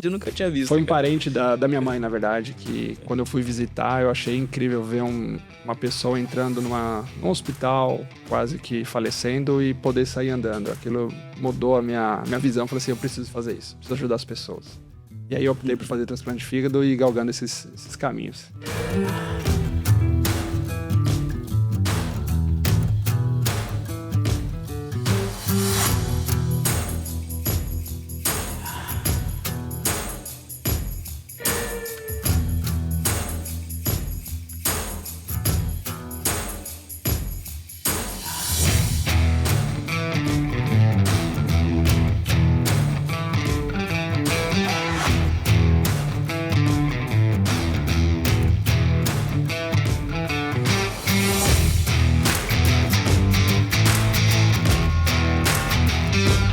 Eu nunca tinha visto. Foi um parente da minha mãe, na verdade, que quando eu fui visitar, eu achei incrível ver uma pessoa entrando num hospital, quase que falecendo, e poder sair andando. Aquilo mudou a minha visão. Eu falei assim, eu preciso fazer isso, preciso ajudar as pessoas. E aí eu optei por fazer transplante de fígado e galgando esses caminhos.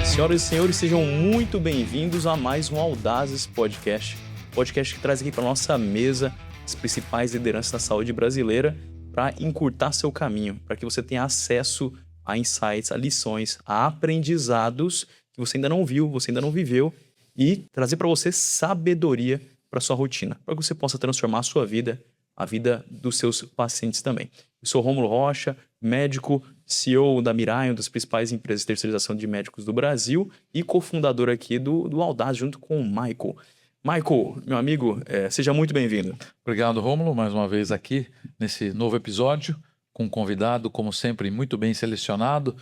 Senhoras e senhores, sejam muito bem-vindos a mais um Audazes Podcast. Podcast que traz aqui para nossa mesa as principais lideranças da saúde brasileira para encurtar seu caminho, para que você tenha acesso a insights, a lições, a aprendizados que você ainda não viu, você ainda não viveu e trazer para você sabedoria para sua rotina, para que você possa transformar a sua vida, a vida dos seus pacientes também. Eu sou Rômulo Rocha, médico, CEO da Mirai, uma das principais empresas de terceirização de médicos do Brasil e cofundador aqui do Audaz, junto com o Michael. Michael, meu amigo, seja muito bem-vindo. Obrigado, Rômulo, mais uma vez aqui nesse novo episódio, com um convidado, como sempre, muito bem selecionado,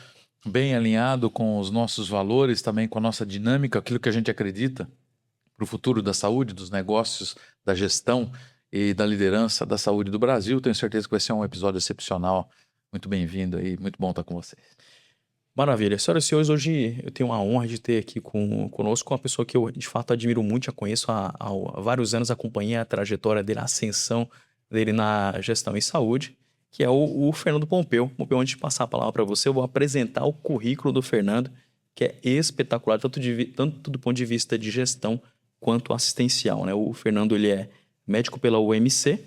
bem alinhado com os nossos valores, também com a nossa dinâmica, aquilo que a gente acredita para o futuro da saúde, dos negócios, da gestão e da liderança da saúde do Brasil. Tenho certeza que vai ser um episódio excepcional. Muito bem-vindo aí, muito bom estar com vocês. Maravilha. Senhoras e senhores, hoje eu tenho a honra de ter aqui conosco uma pessoa que eu, de fato, admiro muito, já conheço há vários anos, acompanhei a trajetória dele, a ascensão dele na gestão em saúde, que é o Fernando Pompeu. Pompeu, antes de passar a palavra para você, eu vou apresentar o currículo do Fernando, que é espetacular, tanto do ponto de vista de gestão quanto assistencial, né? O Fernando, ele é médico pela UMC,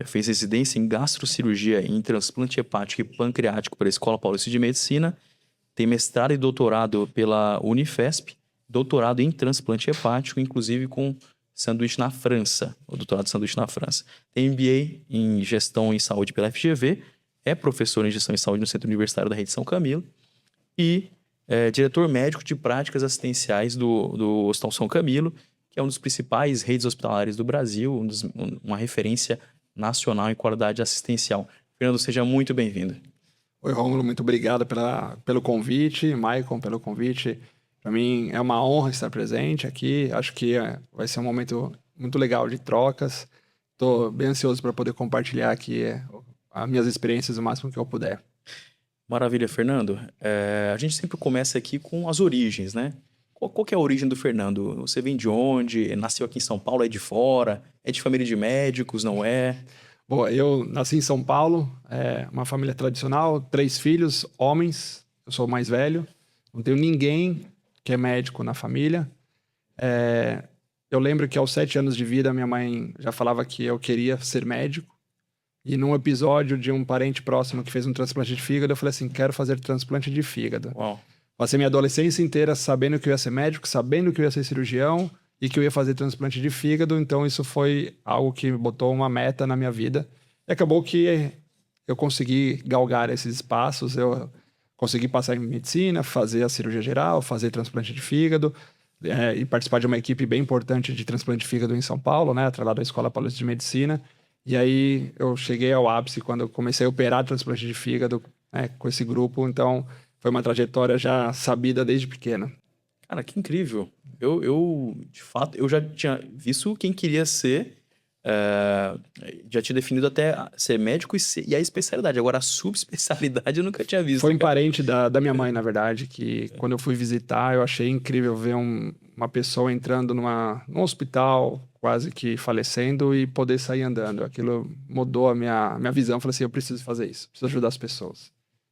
fez residência em gastrocirurgia e em transplante hepático e pancreático pela Escola Paulista de Medicina, tem mestrado e doutorado pela Unifesp, doutorado em transplante hepático, inclusive com sanduíche na França, o doutorado de sanduíche na França. Tem MBA em gestão em saúde pela FGV, é professor em gestão em saúde no Centro Universitário da Rede São Camilo e é diretor médico de práticas assistenciais do Hospital São Camilo, que é um dos principais redes hospitalares do Brasil, uma referência nacional em qualidade assistencial. Fernando, seja muito bem-vindo. Oi, Rômulo, muito obrigado pelo convite. Maicon, pelo convite. Para mim é uma honra estar presente aqui. Acho que vai ser um momento muito legal de trocas. Estou bem ansioso para poder compartilhar aqui as minhas experiências o máximo que eu puder. Maravilha, Fernando. A gente sempre começa aqui com as origens, né? Qual que é a origem do Fernando? Você vem de onde? Nasceu aqui em São Paulo? É de fora? É de família de médicos? Não é? Bom, eu nasci em São Paulo, uma família tradicional, 3 filhos, homens, eu sou o mais velho, não tenho ninguém que é médico na família. Eu lembro que aos 7 anos de vida, minha mãe já falava que eu queria ser médico, e num episódio de um parente próximo que fez um transplante de fígado, eu falei assim, quero fazer transplante de fígado. Uau. Passei minha adolescência inteira sabendo que eu ia ser médico, sabendo que eu ia ser cirurgião, e que eu ia fazer transplante de fígado, então isso foi algo que botou uma meta na minha vida. E acabou que eu consegui galgar esses espaços, eu consegui passar em medicina, fazer a cirurgia geral, fazer transplante de fígado, e participar de uma equipe bem importante de transplante de fígado em São Paulo, né, atrelado à Escola Paulista de Medicina. E aí eu cheguei ao ápice quando eu comecei a operar transplante de fígado, né, com esse grupo, então foi uma trajetória já sabida desde pequena. Cara, que incrível. Eu de fato, eu já tinha visto quem queria ser, já tinha definido até ser médico e a especialidade. Agora, a subespecialidade eu nunca tinha visto. Foi um parente da minha mãe, na verdade, que quando eu fui visitar, eu achei incrível ver uma pessoa entrando num hospital, quase que falecendo, e poder sair andando. Aquilo mudou a minha visão. Eu falei assim, eu preciso fazer isso, preciso ajudar as pessoas.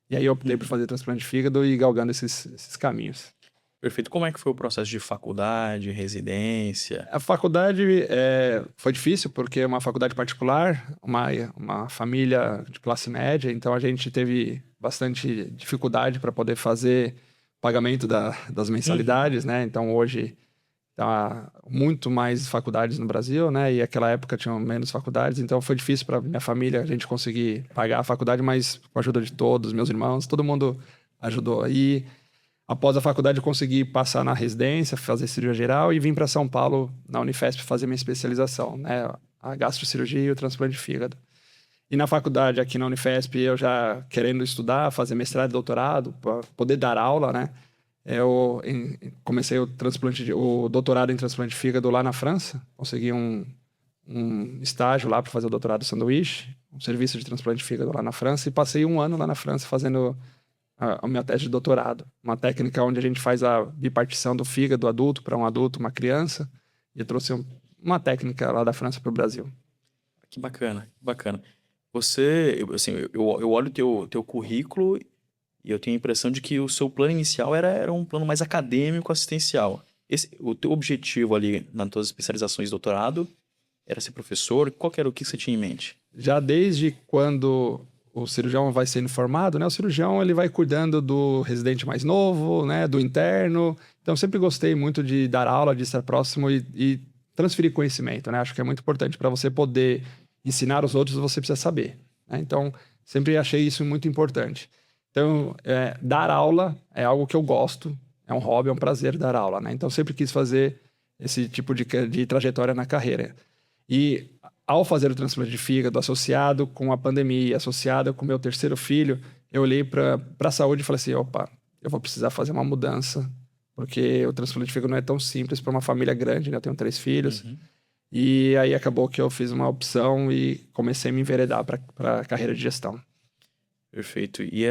E aí eu optei por fazer transplante de fígado e galgando esses caminhos. Perfeito. Como é que foi o processo de faculdade, residência? A faculdade foi difícil, porque é uma faculdade particular, uma família de classe média, então a gente teve bastante dificuldade para poder fazer pagamento das mensalidades, né? Então hoje tá muito mais faculdades no Brasil, né? E aquela época tinham menos faculdades, então foi difícil para minha família a gente conseguir pagar a faculdade, mas com a ajuda de todos, meus irmãos, todo mundo ajudou. E após a faculdade eu consegui passar na residência, fazer cirurgia geral e vim para São Paulo, na Unifesp, fazer minha especialização, né? A gastrocirurgia e o transplante de fígado. E na faculdade, aqui na Unifesp, eu já querendo estudar, fazer mestrado e doutorado, para poder dar aula, né? Eu comecei o doutorado em transplante de fígado lá na França. Consegui um estágio lá para fazer o doutorado sanduíche, um serviço de transplante de fígado lá na França. E passei 1 ano lá na França fazendo a minha tese de doutorado. Uma técnica onde a gente faz a bipartição do fígado adulto para um adulto, uma criança. E eu trouxe uma técnica lá da França para o Brasil. Que bacana, que bacana. Você, assim, eu olho o teu currículo e eu tenho a impressão de que o seu plano inicial era um plano mais acadêmico, assistencial. O teu objetivo ali nas tuas especializações de doutorado era ser professor? Qual que era o que você tinha em mente? Já desde quando o cirurgião vai sendo formado, né? O cirurgião ele vai cuidando do residente mais novo, né? Do interno. Então, sempre gostei muito de dar aula, de estar próximo e transferir conhecimento, né? Acho que é muito importante para você poder ensinar os outros, você precisa saber, né? Então, sempre achei isso muito importante. Então, dar aula é algo que eu gosto, é um hobby, é um prazer dar aula, né? Então, sempre quis fazer esse tipo de trajetória na carreira. E ao fazer o transplante de fígado associado com a pandemia, associado com o meu terceiro filho, eu olhei para a saúde e falei assim, opa, eu vou precisar fazer uma mudança, porque o transplante de fígado não é tão simples para uma família grande, né? Eu tenho 3 filhos. Uhum. E aí acabou que eu fiz uma opção e comecei a me enveredar para a carreira de gestão. Perfeito. E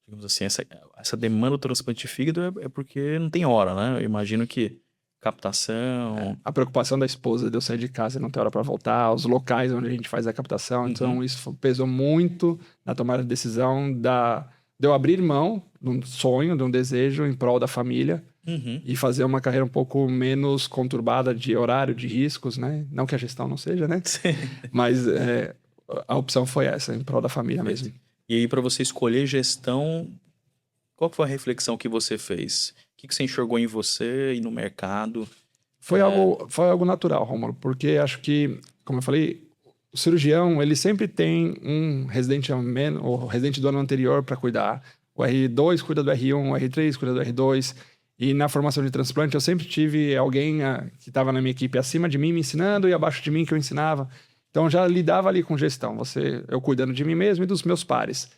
digamos assim, essa demanda do transplante de fígado é porque não tem hora, né? Eu imagino que captação... A preocupação da esposa de eu sair de casa e não ter hora para voltar, os locais onde a gente faz a captação. Então, isso pesou muito na tomada de decisão de eu abrir mão de um sonho, de um desejo em prol da família e fazer uma carreira um pouco menos conturbada de horário, de riscos, né? Não que a gestão não seja, né? Sim. Mas a opção foi essa, em prol da família mesmo. E aí, para você escolher gestão, qual foi a reflexão que você fez? O que você enxergou em você e no mercado? Foi algo natural, Rômulo, porque acho que, como eu falei, o cirurgião, ele sempre tem um residente o residente do ano anterior para cuidar. O R2 cuida do R1, o R3 cuida do R2. E na formação de transplante, eu sempre tive alguém que estava na minha equipe acima de mim me ensinando e abaixo de mim que eu ensinava. Então, já lidava ali com gestão. Eu cuidando de mim mesmo e dos meus pares.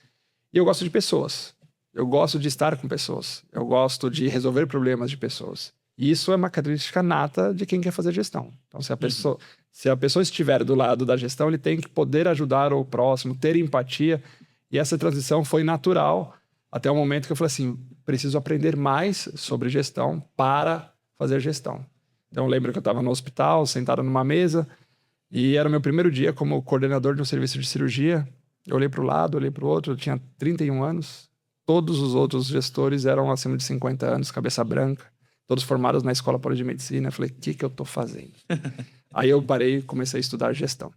E eu gosto de pessoas. Eu gosto de estar com pessoas. Eu gosto de resolver problemas de pessoas. E isso é uma característica nata de quem quer fazer gestão. Então, se a pessoa estiver do lado da gestão, ele tem que poder ajudar o próximo, ter empatia. E essa transição foi natural até o momento que eu falei assim, preciso aprender mais sobre gestão para fazer gestão. Então, eu lembro que eu estava no hospital, sentado numa mesa, e era o meu primeiro dia como coordenador de um serviço de cirurgia. Eu olhei para o lado, olhei para o outro, eu tinha 31 anos. Todos os outros gestores eram acima de 50 anos, cabeça branca, todos formados na Escola Poli de Medicina. Eu falei, o que eu estou fazendo? Aí eu parei e comecei a estudar gestão.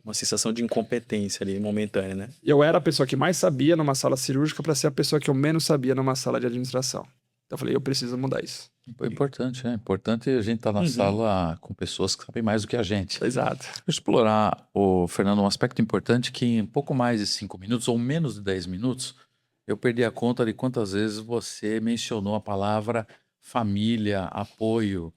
Uma sensação de incompetência ali, momentânea, né? Eu era a pessoa que mais sabia numa sala cirúrgica para ser a pessoa que eu menos sabia numa sala de administração. Então eu falei, eu preciso mudar isso. É importante, é importante a gente estar na sala com pessoas que sabem mais do que a gente. Exato. Vou explorar, Fernando, um aspecto importante que em pouco mais de 5 minutos ou menos de 10 minutos, eu perdi a conta de quantas vezes você mencionou a palavra família, apoio.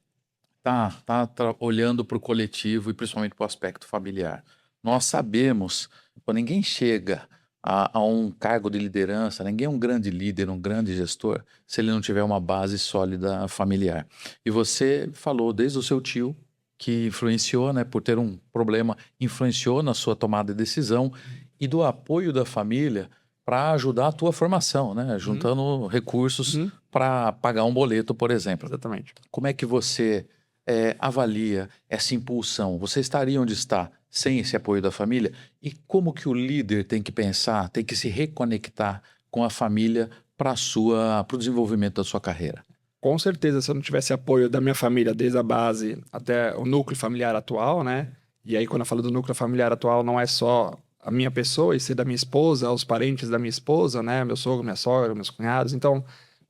Tá olhando para o coletivo e principalmente para o aspecto familiar. Nós sabemos, quando ninguém chega a um cargo de liderança, ninguém é um grande líder, um grande gestor, se ele não tiver uma base sólida familiar. E você falou desde o seu tio, que influenciou, né, por ter um problema, influenciou na sua tomada de decisão, e do apoio da família para ajudar a tua formação, né, juntando recursos para pagar um boleto, por exemplo. Exatamente. Como é que você avalia essa impulsão? Você estaria onde está sem esse apoio da família? E como que o líder tem que pensar, tem que se reconectar com a família para o desenvolvimento da sua carreira? Com certeza, se eu não tivesse apoio da minha família desde a base até o núcleo familiar atual, né? E aí, quando eu falo do núcleo familiar atual, não é só a minha pessoa, e ser da minha esposa, os parentes da minha esposa, né? Meu sogro, minha sogra, meus cunhados. Então,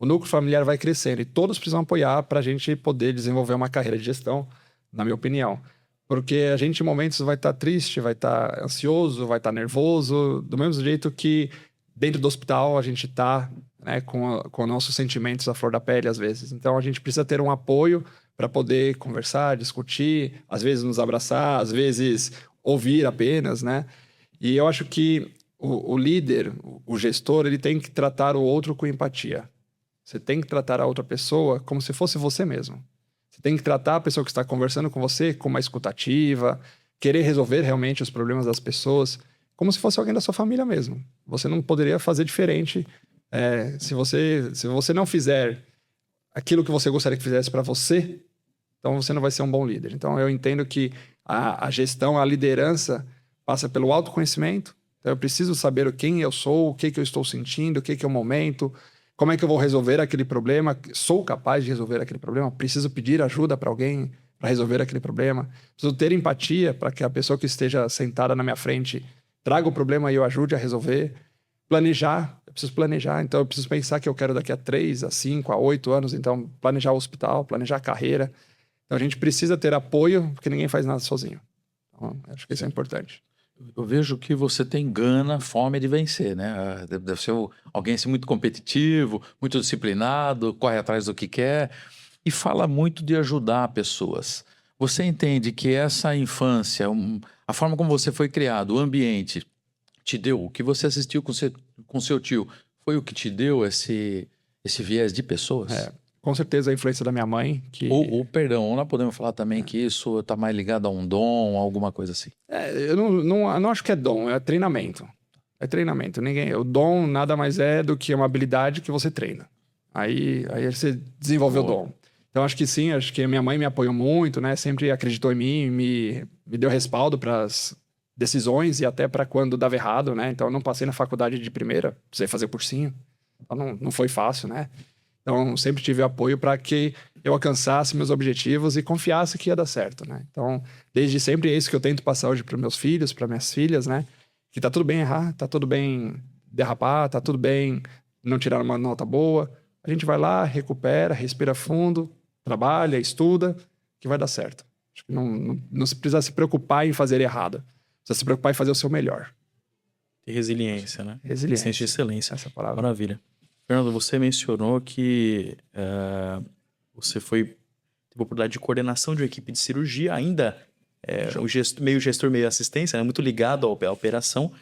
o núcleo familiar vai crescendo e todos precisam apoiar para a gente poder desenvolver uma carreira de gestão, na minha opinião. Porque a gente, em momentos, vai estar triste, vai estar ansioso, vai estar nervoso, do mesmo jeito que dentro do hospital a gente está, né, com nossos sentimentos à flor da pele, às vezes. Então, a gente precisa ter um apoio para poder conversar, discutir, às vezes nos abraçar, às vezes ouvir apenas, né? E eu acho que o líder, o gestor, ele tem que tratar o outro com empatia. Você tem que tratar a outra pessoa como se fosse você mesmo. Você tem que tratar a pessoa que está conversando com você com uma escutativa, querer resolver realmente os problemas das pessoas, como se fosse alguém da sua família mesmo. Você não poderia fazer diferente se você não fizer aquilo que você gostaria que fizesse para você, então você não vai ser um bom líder. Então eu entendo que a gestão, a liderança passa pelo autoconhecimento. Então eu preciso saber quem eu sou, o que eu estou sentindo, o que é o momento, como é que eu vou resolver aquele problema, sou capaz de resolver aquele problema, preciso pedir ajuda para alguém para resolver aquele problema, preciso ter empatia para que a pessoa que esteja sentada na minha frente traga o problema e eu ajude a resolver. Planejar, eu preciso planejar, então eu preciso pensar que eu quero daqui a 3, a 5, a 8 anos, então planejar o hospital, planejar a carreira. Então a gente precisa ter apoio, porque ninguém faz nada sozinho. Então, acho que isso é importante. Eu vejo que você tem gana, fome de vencer, né? Deve ser alguém assim, muito competitivo, muito disciplinado, corre atrás do que quer e fala muito de ajudar pessoas. Você entende que essa infância, a forma como você foi criado, o ambiente, te deu, o que você assistiu com seu tio, foi o que te deu esse viés de pessoas? Com certeza a influência da minha mãe, que... Perdão, nós podemos falar também que isso está mais ligado a um dom, alguma coisa assim. Eu não acho que é dom, é treinamento. É treinamento. O dom nada mais é do que uma habilidade que você treina. Aí você desenvolve o dom. Então acho que sim, acho que a minha mãe me apoiou muito, né? Sempre acreditou em mim, me deu respaldo para as decisões e até para quando dava errado, né? Então eu não passei na faculdade de primeira, precisei fazer cursinho. Então não foi fácil, né? Então, sempre tive apoio para que eu alcançasse meus objetivos e confiasse que ia dar certo, né? Então, desde sempre é isso que eu tento passar hoje para meus filhos, para minhas filhas, né? Que tá tudo bem errar, tá tudo bem derrapar, tá tudo bem não tirar uma nota boa. A gente vai lá, recupera, respira fundo, trabalha, estuda, que vai dar certo. Acho que não se precisa se preocupar em fazer errado. Precisa se preocupar em fazer o seu melhor. E resiliência, né? Resiliência. Senso de excelência. Essa palavra. Maravilha. Fernando, você mencionou que você teve a oportunidade de coordenação de uma equipe de cirurgia, ainda meio gestor, meio assistência, né? Muito ligado à operação,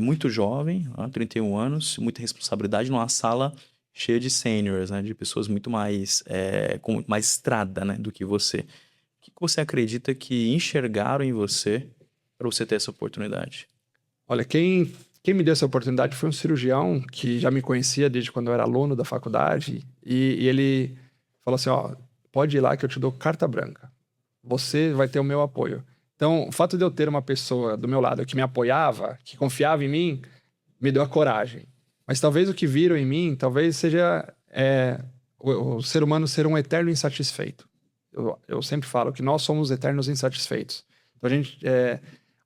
muito jovem, 31 anos, muita responsabilidade numa sala cheia de seniors, né? De pessoas muito mais, com mais estrada, né? Do que você. O que você acredita que enxergaram em você para você ter essa oportunidade? Olha, quem me deu essa oportunidade foi um cirurgião que já me conhecia desde quando eu era aluno da faculdade. E ele falou assim, ó, pode ir lá que eu te dou carta branca. Você vai ter o meu apoio. Então, o fato de eu ter uma pessoa do meu lado que me apoiava, que confiava em mim, me deu a coragem. Mas talvez o que viram em mim, talvez seja o ser humano ser um eterno insatisfeito. Eu sempre falo que nós somos eternos insatisfeitos. Então, a gente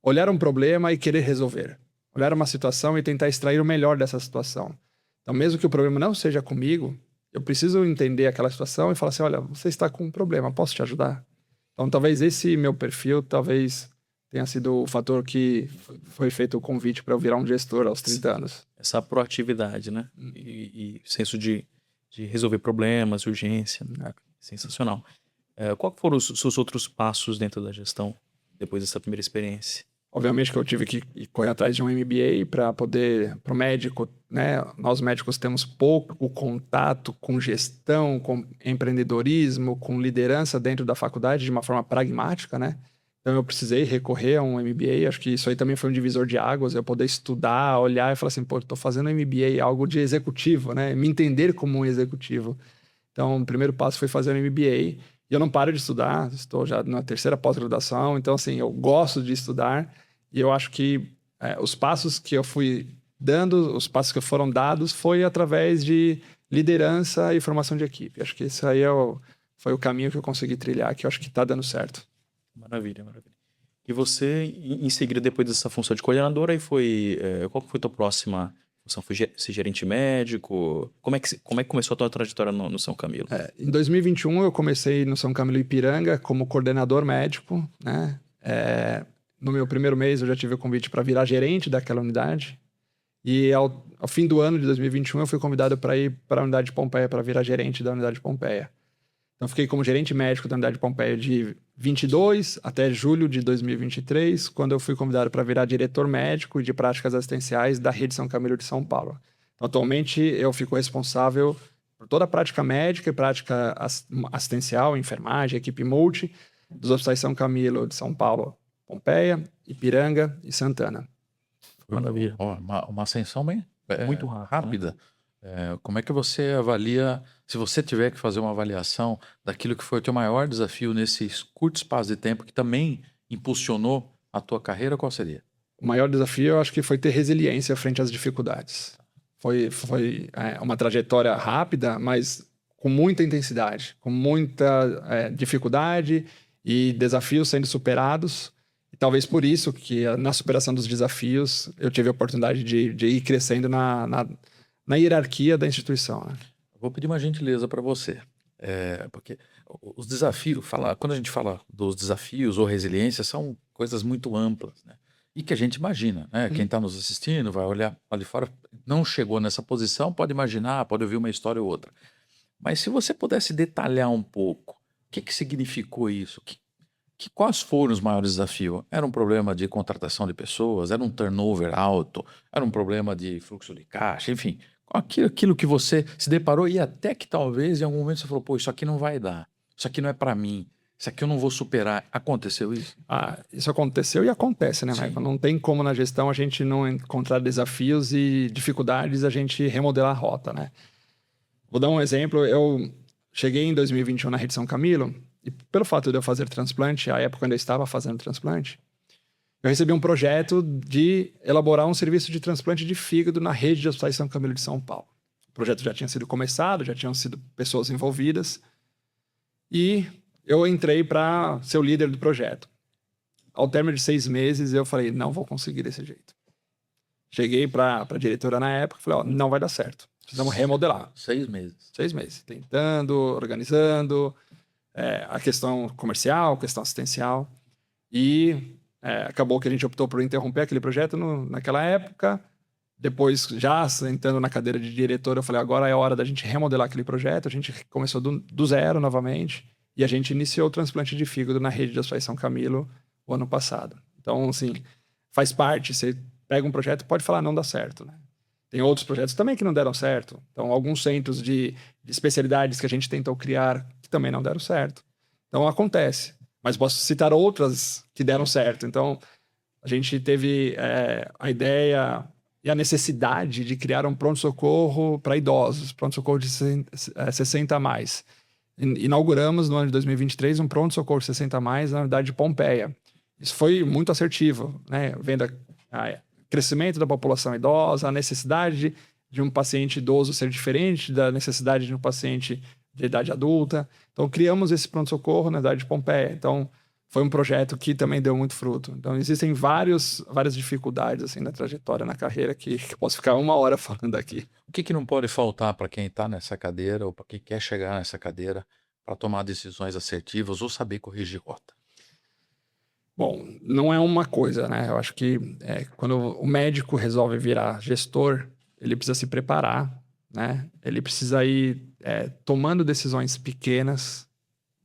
olhar um problema e querer resolver. Olhar uma situação e tentar extrair o melhor dessa situação. Então, mesmo que o problema não seja comigo, eu preciso entender aquela situação e falar assim, olha, você está com um problema, posso te ajudar? Então, talvez esse meu perfil, talvez tenha sido o fator que foi feito o convite para eu virar um gestor aos 30 anos. Essa proatividade, né? E senso de resolver problemas, urgência. Sensacional. Qual foram os seus outros passos dentro da gestão, depois dessa primeira experiência? Obviamente que eu tive que correr atrás de um MBA para poder, para o médico, né? Nós médicos temos pouco contato com gestão, com empreendedorismo, com liderança dentro da faculdade de uma forma pragmática, né? Então eu precisei recorrer a um MBA, acho que isso aí também foi um divisor de águas, eu poder estudar, olhar e falar assim, pô, tô fazendo um MBA, algo de executivo, né? Me entender como um executivo. Então o primeiro passo foi fazer um MBA, e eu não paro de estudar, estou já na terceira pós-graduação, então assim, eu gosto de estudar. E eu acho que os passos que eu fui dando, os passos que foram dados, foi através de liderança e formação de equipe. Acho que esse aí foi o caminho que eu consegui trilhar, que eu acho que está dando certo. Maravilha, maravilha. E você, em seguida, depois dessa função de coordenadora, qual foi a tua próxima Você foi ser gerente médico? Como é que começou a tua trajetória no São Camilo? Em 2021 eu comecei no São Camilo Ipiranga como coordenador médico, né? No meu primeiro mês eu já tive o convite para virar gerente daquela unidade. E ao fim do ano de 2021 eu fui convidado para ir para a unidade de Pompeia, para virar gerente da unidade de Pompeia. Então fiquei como gerente médico da unidade de Pompeia de 22 até julho de 2023, quando eu fui convidado para virar diretor médico e de práticas assistenciais da Rede São Camilo de São Paulo. Então, atualmente eu fico responsável por toda a prática médica e prática assistencial, enfermagem, equipe multi dos hospitais São Camilo de São Paulo, Pompeia, Ipiranga e Santana. Maravilha. Uma ascensão bem Muito rápida. Como é que você avalia, se você tiver que fazer uma avaliação daquilo que foi o teu maior desafio nesse curto espaço de tempo que também impulsionou a tua carreira, qual seria? O maior desafio, eu acho que foi ter resiliência frente às dificuldades. Foi uma trajetória rápida, mas com muita intensidade, com muita dificuldade e desafios sendo superados. E talvez por isso que na superação dos desafios eu tive a oportunidade de ir crescendo na hierarquia da instituição. Né? Vou pedir uma gentileza para você, porque os desafios, quando a gente fala dos desafios ou resiliência, são coisas muito amplas, né? E que a gente imagina, né? Quem está nos assistindo vai olhar lá de fora, não chegou nessa posição, pode imaginar, pode ouvir uma história ou outra. Mas se você pudesse detalhar um pouco, o que significou isso? Quais foram os maiores desafios? Era um problema de contratação de pessoas? Era um turnover alto? Era um problema de fluxo de caixa? Enfim, aquilo que você se deparou e até que talvez em algum momento você falou, pô, isso aqui não vai dar, isso aqui não é para mim, isso aqui eu não vou superar. Aconteceu isso? Isso aconteceu e acontece, né, Michael? Não tem como na gestão a gente não encontrar desafios e dificuldades, a gente remodelar a rota, né? Vou dar um exemplo. Eu cheguei em 2021 na Rede São Camilo e pelo fato de eu fazer transplante, a época quando eu estava fazendo transplante, eu recebi um projeto de elaborar um serviço de transplante de fígado na rede de hospitais São Camilo de São Paulo. O projeto já tinha sido começado, já tinham sido pessoas envolvidas e eu entrei para ser o líder do projeto. Ao término de 6 meses, eu falei, não vou conseguir desse jeito. Cheguei para a diretora na época e falei, não vai dar certo. Precisamos remodelar. 6 meses. 6 meses. Tentando, organizando, a questão comercial, questão assistencial. E acabou que a gente optou por interromper aquele projeto naquela época. Depois, já sentando na cadeira de diretor, eu falei, agora é a hora da gente remodelar aquele projeto. A gente começou do zero novamente. E a gente iniciou o transplante de fígado na rede de hospitais São Camilo o ano passado. Então, assim, faz parte. Você pega um projeto, pode falar não dá certo, né? Tem outros projetos também que não deram certo. Então, alguns centros de especialidades que a gente tentou criar que também não deram certo. Então, acontece. Mas posso citar outras que deram certo. Então, a gente teve a ideia e a necessidade de criar um pronto-socorro para idosos, pronto-socorro de 60 a mais. Inauguramos no ano de 2023 um pronto-socorro 60 a mais na unidade de Pompeia. Isso foi muito assertivo, né? Vendo crescimento da população idosa, a necessidade de um paciente idoso ser diferente da necessidade de um paciente de idade adulta. Então, criamos esse pronto-socorro na unidade de Pompeia. Então, foi um projeto que também deu muito fruto. Então, existem várias dificuldades assim, na trajetória, na carreira, que posso ficar 1 hora falando aqui. O que não pode faltar para quem está nessa cadeira ou para quem quer chegar nessa cadeira para tomar decisões assertivas ou saber corrigir rota? Bom, não é uma coisa, né? Eu acho que quando o médico resolve virar gestor, ele precisa se preparar, né? Ele precisa ir tomando decisões pequenas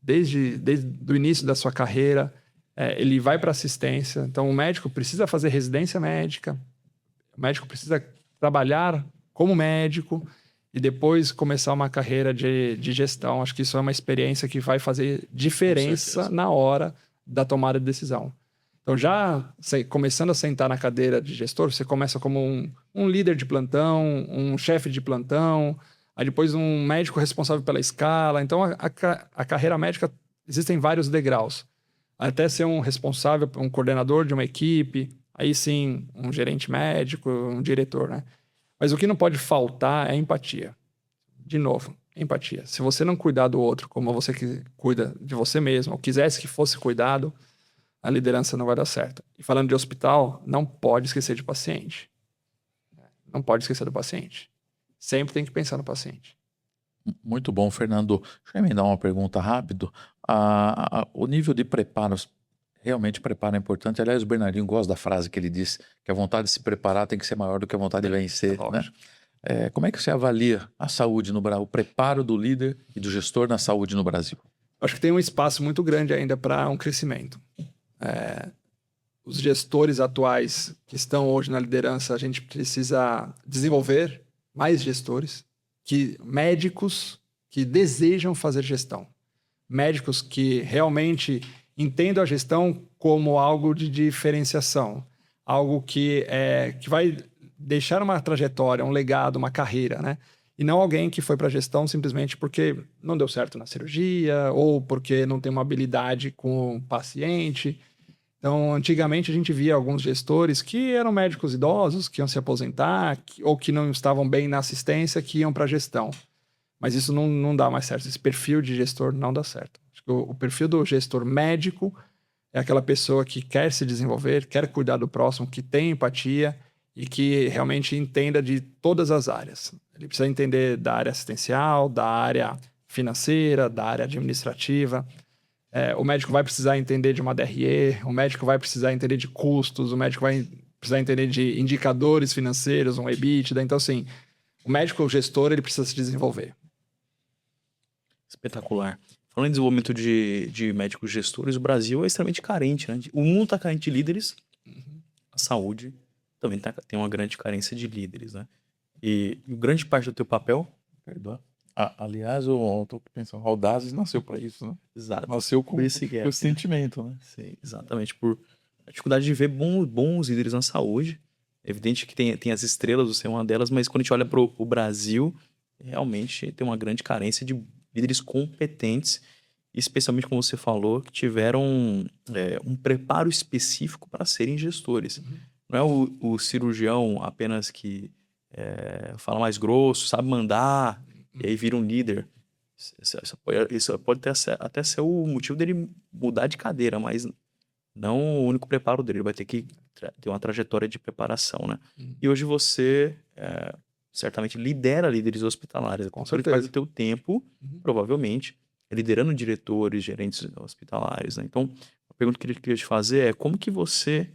desde o início da sua carreira. Ele vai para assistência. Então, o médico precisa fazer residência médica. O médico precisa trabalhar como médico e depois começar uma carreira de gestão. Acho que isso é uma experiência que vai fazer diferença na hora da tomada de decisão. Então, já começando a sentar na cadeira de gestor, você começa como um líder de plantão, um chefe de plantão, aí depois um médico responsável pela escala. Então, a carreira médica, existem vários degraus. Até ser um responsável, um coordenador de uma equipe, aí sim, um gerente médico, um diretor, né? Mas o que não pode faltar é empatia. De novo, empatia. Se você não cuidar do outro como você que cuida de você mesmo, ou quisesse que fosse cuidado, a liderança não vai dar certo. E falando de hospital, não pode esquecer de paciente. não pode esquecer do paciente. Sempre tem que pensar no paciente. Muito bom, Fernando. Deixa eu emendar uma pergunta rápido. O nível de preparo, realmente preparo é importante. Aliás, o Bernardinho gosta da frase que ele diz, que a vontade de se preparar tem que ser maior do que a vontade de vencer, né? Lógico. Como é que você avalia a saúde no Brasil, o preparo do líder e do gestor na saúde no Brasil? Acho que tem um espaço muito grande ainda para um crescimento. Os gestores atuais que estão hoje na liderança, a gente precisa desenvolver mais gestores, médicos que desejam fazer gestão. Médicos que realmente entendam a gestão como algo de diferenciação, algo que vai deixar uma trajetória, um legado, uma carreira, né? E não alguém que foi para a gestão simplesmente porque não deu certo na cirurgia ou porque não tem uma habilidade com o paciente. Então, antigamente a gente via alguns gestores que eram médicos idosos, que iam se aposentar, ou que não estavam bem na assistência, que iam para a gestão. Mas isso não dá mais certo. Esse perfil de gestor não dá certo. Acho que o perfil do gestor médico é aquela pessoa que quer se desenvolver, quer cuidar do próximo, que tem empatia e que realmente entenda de todas as áreas. Ele precisa entender da área assistencial, da área financeira, da área administrativa. O médico vai precisar entender de uma DRE, o médico vai precisar entender de custos, o médico vai precisar entender de indicadores financeiros, um EBITDA. Então, assim, o médico, o gestor, ele precisa se desenvolver. Espetacular. Falando em desenvolvimento de médicos gestores, o Brasil é extremamente carente, né? O mundo está carente de líderes, a saúde também tem uma grande carência de líderes, né? E grande parte do teu papel... Perdoa. Aliás, eu tô pensando, o Audazes nasceu para isso, né? Exato. Nasceu com esse gap, esse sentimento, né? Sim, exatamente. Por a dificuldade de ver bons líderes na saúde. É evidente que tem as estrelas, você é uma delas, mas quando a gente olha para o Brasil, realmente tem uma grande carência de líderes competentes, especialmente, como você falou, que tiveram um preparo específico para serem gestores. Não é o cirurgião apenas que fala mais grosso, sabe mandar, e aí vira um líder. Isso pode até ser o motivo dele mudar de cadeira, mas não o único preparo dele. Ele vai ter que ter uma trajetória de preparação, né? E hoje você certamente lidera líderes hospitalares. Com Você certeza. faz o teu tempo, provavelmente, liderando diretores, gerentes hospitalares, né? Então, a pergunta que eu queria te fazer é como que você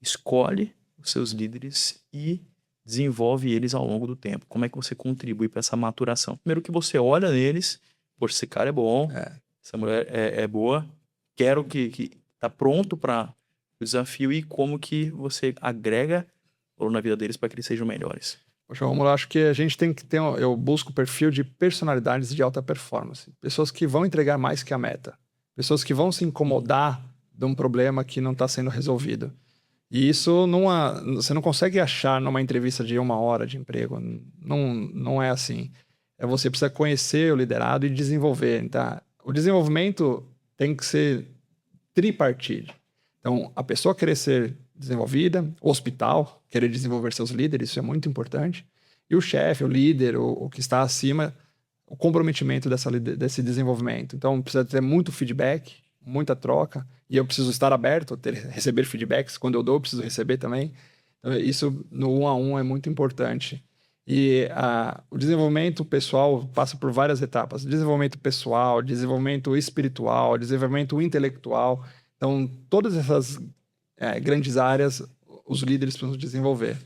escolhe os seus líderes e desenvolve eles ao longo do tempo? Como é que você contribui para essa maturação? Primeiro que você olha neles, poxa, esse cara é bom, essa mulher é boa, quero que tá pronto para o desafio, e como que você agrega valor na vida deles para que eles sejam melhores? Poxa, vamos lá, acho que a gente tem que ter... Eu busco o perfil de personalidades de alta performance. Pessoas que vão entregar mais que a meta. Pessoas que vão se incomodar de um problema que não está sendo resolvido. E isso você não consegue achar numa entrevista de 1 hora de emprego. Não é assim. Você precisa conhecer o liderado e desenvolver. Tá? O desenvolvimento tem que ser tripartido. Então, a pessoa querer ser desenvolvida, o hospital querer desenvolver seus líderes, isso é muito importante. E o chefe, o líder, o que está acima, o comprometimento desse desenvolvimento. Então, precisa ter muito feedback, muita troca, e eu preciso estar aberto a receber feedbacks. Quando eu dou, eu preciso receber também. Então, isso no 1 a 1 é muito importante. E o desenvolvimento pessoal passa por várias etapas. Desenvolvimento pessoal, desenvolvimento espiritual, desenvolvimento intelectual. Então, todas essas grandes áreas, os líderes precisam desenvolver.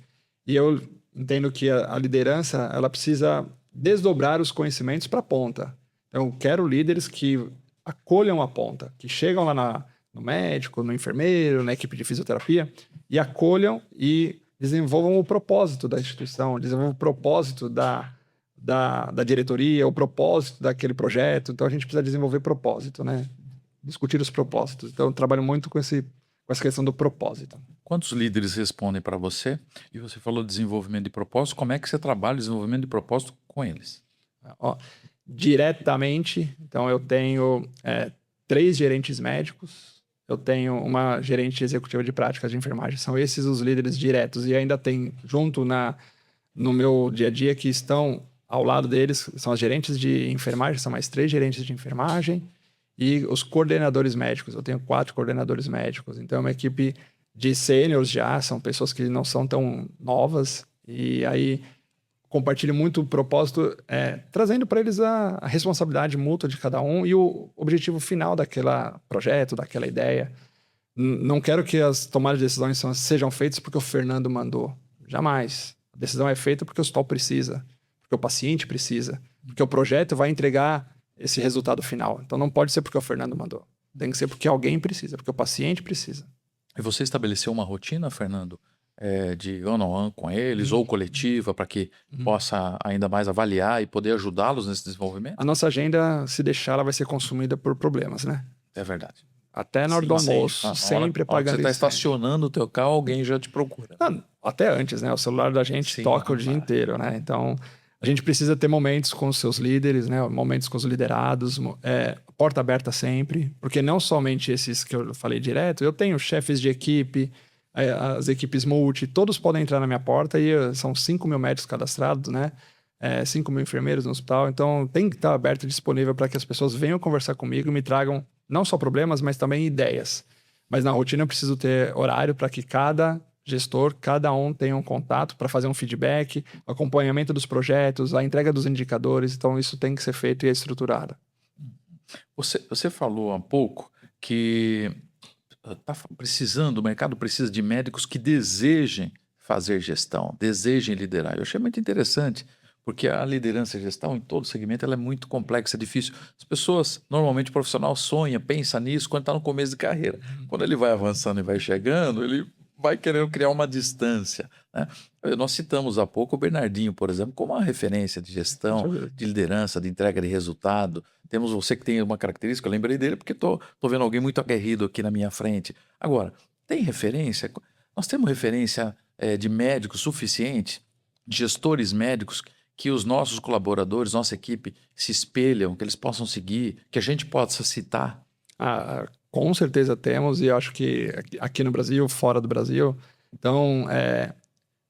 E eu entendo que a liderança, ela precisa desdobrar os conhecimentos para a ponta. Então, eu quero líderes que acolham a ponta, que chegam lá no médico, no enfermeiro, na equipe de fisioterapia, e acolham e desenvolvam o propósito da instituição, desenvolvam o propósito da diretoria, o propósito daquele projeto. Então, a gente precisa desenvolver propósito, né? Discutir os propósitos. Então, eu trabalho muito com essa questão do propósito. Quantos líderes respondem para você? E você falou de desenvolvimento de propósito. Como é que você trabalha o desenvolvimento de propósito com eles? Diretamente, então eu tenho 3 gerentes médicos, eu tenho uma gerente executiva de práticas de enfermagem, são esses os líderes diretos, e ainda tem junto no meu dia a dia que estão ao lado deles, são as gerentes de enfermagem, são mais 3 gerentes de enfermagem, e os coordenadores médicos, eu tenho 4 coordenadores médicos, então é uma equipe de sêniores já, são pessoas que não são tão novas, E aí compartilho muito o propósito, trazendo para eles a responsabilidade mútua de cada um e o objetivo final daquele projeto, daquela ideia. Não quero que as tomadas de decisões sejam feitas porque o Fernando mandou. Jamais. A decisão é feita porque o hospital precisa, porque o paciente precisa, porque o projeto vai entregar esse resultado final. Então não pode ser porque o Fernando mandou. Tem que ser porque alguém precisa, porque o paciente precisa. E você estabeleceu uma rotina, Fernando, de one-on-one com eles ou coletiva para que possa ainda mais avaliar e poder ajudá-los nesse desenvolvimento? A nossa agenda, se deixar, ela vai ser consumida por problemas, né? É verdade. Até na hora do almoço, sempre Na hora que apagando você está incêndio. estacionando o teu carro, alguém já te procura. Até antes, né? O celular da gente Sim, toca o dia inteiro, né? Então, a gente precisa ter momentos com os seus líderes, né? Momentos com os liderados, porta aberta sempre, porque não somente esses que eu falei direto, eu tenho chefes de equipe, as equipes multi, todos podem entrar na minha porta e são 5 mil médicos cadastrados, né? 5 mil enfermeiros no hospital, então tem que estar aberto e disponível para que as pessoas venham conversar comigo e me tragam não só problemas, mas também ideias. Mas na rotina eu preciso ter horário para que cada gestor, cada um tenha um contato para fazer um feedback, acompanhamento dos projetos, a entrega dos indicadores, então isso tem que ser feito e é estruturado. Você falou há pouco que está precisando, o mercado precisa de médicos que desejem fazer gestão, desejem liderar. Eu achei muito interessante, porque a liderança e gestão em todo segmento ela é muito complexa, é difícil. As pessoas, normalmente o profissional sonha, pensa nisso quando está no começo de carreira. Quando ele vai avançando e vai chegando, ele vai querendo criar uma distância, né? Nós citamos há pouco o Bernardinho, por exemplo, como uma referência de gestão, de liderança, de entrega de resultado. Temos você que tem uma característica, eu lembrei dele porque estou vendo alguém muito aguerrido aqui na minha frente. Agora, tem referência? Nós temos referência de médicos suficiente, de gestores médicos que os nossos colaboradores, nossa equipe se espelham, que eles possam seguir, que a gente possa citar? Com certeza temos, e eu acho que aqui no Brasil, fora do Brasil. Então,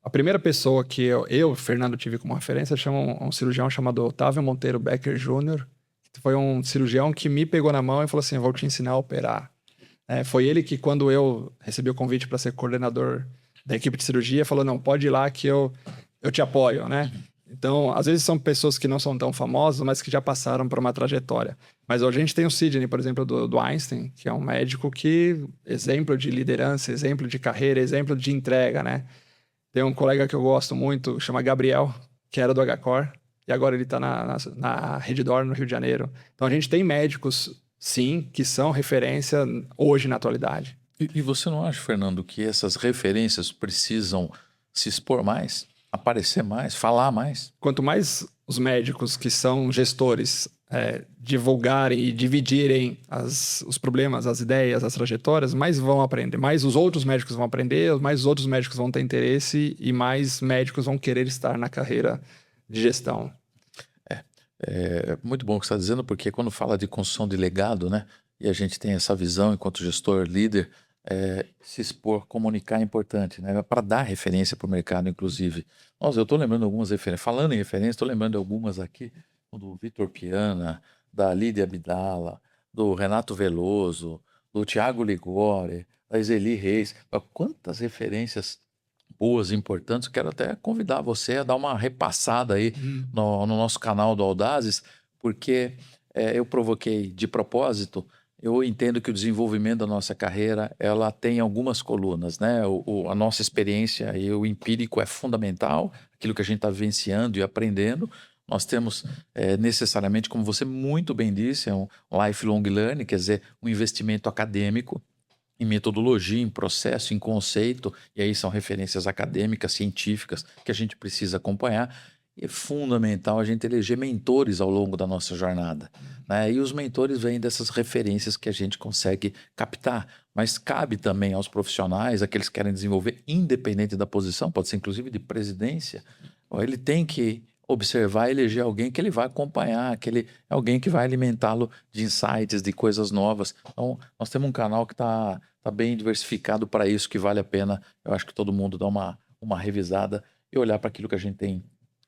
a primeira pessoa que eu, Fernando, tive como referência chama um cirurgião chamado Otávio Monteiro Becker Jr., que foi um cirurgião que me pegou na mão e falou assim, eu vou te ensinar a operar. Foi ele que, quando eu recebi o convite para ser coordenador da equipe de cirurgia, falou, não, pode ir lá que eu te apoio, né? Então, às vezes são pessoas que não são tão famosas, mas que já passaram por uma trajetória. Mas hoje a gente tem o Sidney, por exemplo, do Einstein, que é um médico que, exemplo de liderança, exemplo de carreira, exemplo de entrega, né? Tem um colega que eu gosto muito, chama Gabriel, que era do HCor, e agora ele está na Redditor, no Rio de Janeiro. Então, a gente tem médicos, sim, que são referência hoje na atualidade. E você não acha, Fernando, que essas referências precisam se expor mais? Aparecer mais, falar mais? Quanto mais os médicos que são gestores divulgarem e dividirem os problemas, as ideias, as trajetórias, mais vão aprender, mais os outros médicos vão aprender, mais os outros médicos vão ter interesse e mais médicos vão querer estar na carreira de gestão. É muito bom o que você está dizendo, porque quando fala de construção de legado, né, e a gente tem essa visão enquanto gestor, líder, se expor, comunicar é importante, né? Para dar referência para o mercado, inclusive. Nossa, eu estou lembrando algumas referências. Falando em referência, estou lembrando de algumas aqui, do Vitor Piana, da Lídia Abdala, do Renato Veloso, do Tiago Ligori, da Iseli Reis. Quantas referências boas e importantes. Quero até convidar você a dar uma repassada aí no nosso canal do Audazes, porque eu provoquei de propósito. Eu entendo que o desenvolvimento da nossa carreira, ela tem algumas colunas, né? A nossa experiência e o empírico é fundamental, aquilo que a gente está vivenciando e aprendendo. Nós temos necessariamente, como você muito bem disse, um lifelong learning, quer dizer, um investimento acadêmico em metodologia, em processo, em conceito, e aí são referências acadêmicas, científicas, que a gente precisa acompanhar. É fundamental a gente eleger mentores ao longo da nossa jornada, né? E os mentores vêm dessas referências que a gente consegue captar, mas cabe também aos profissionais, aqueles que querem desenvolver, independente da posição, pode ser inclusive de presidência, ele tem que observar e eleger alguém que ele vai acompanhar, alguém que vai alimentá-lo de insights, de coisas novas. Então, nós temos um canal que está bem diversificado para isso, que vale a pena, eu acho que todo mundo dá uma revisada e olhar para aquilo que a gente tem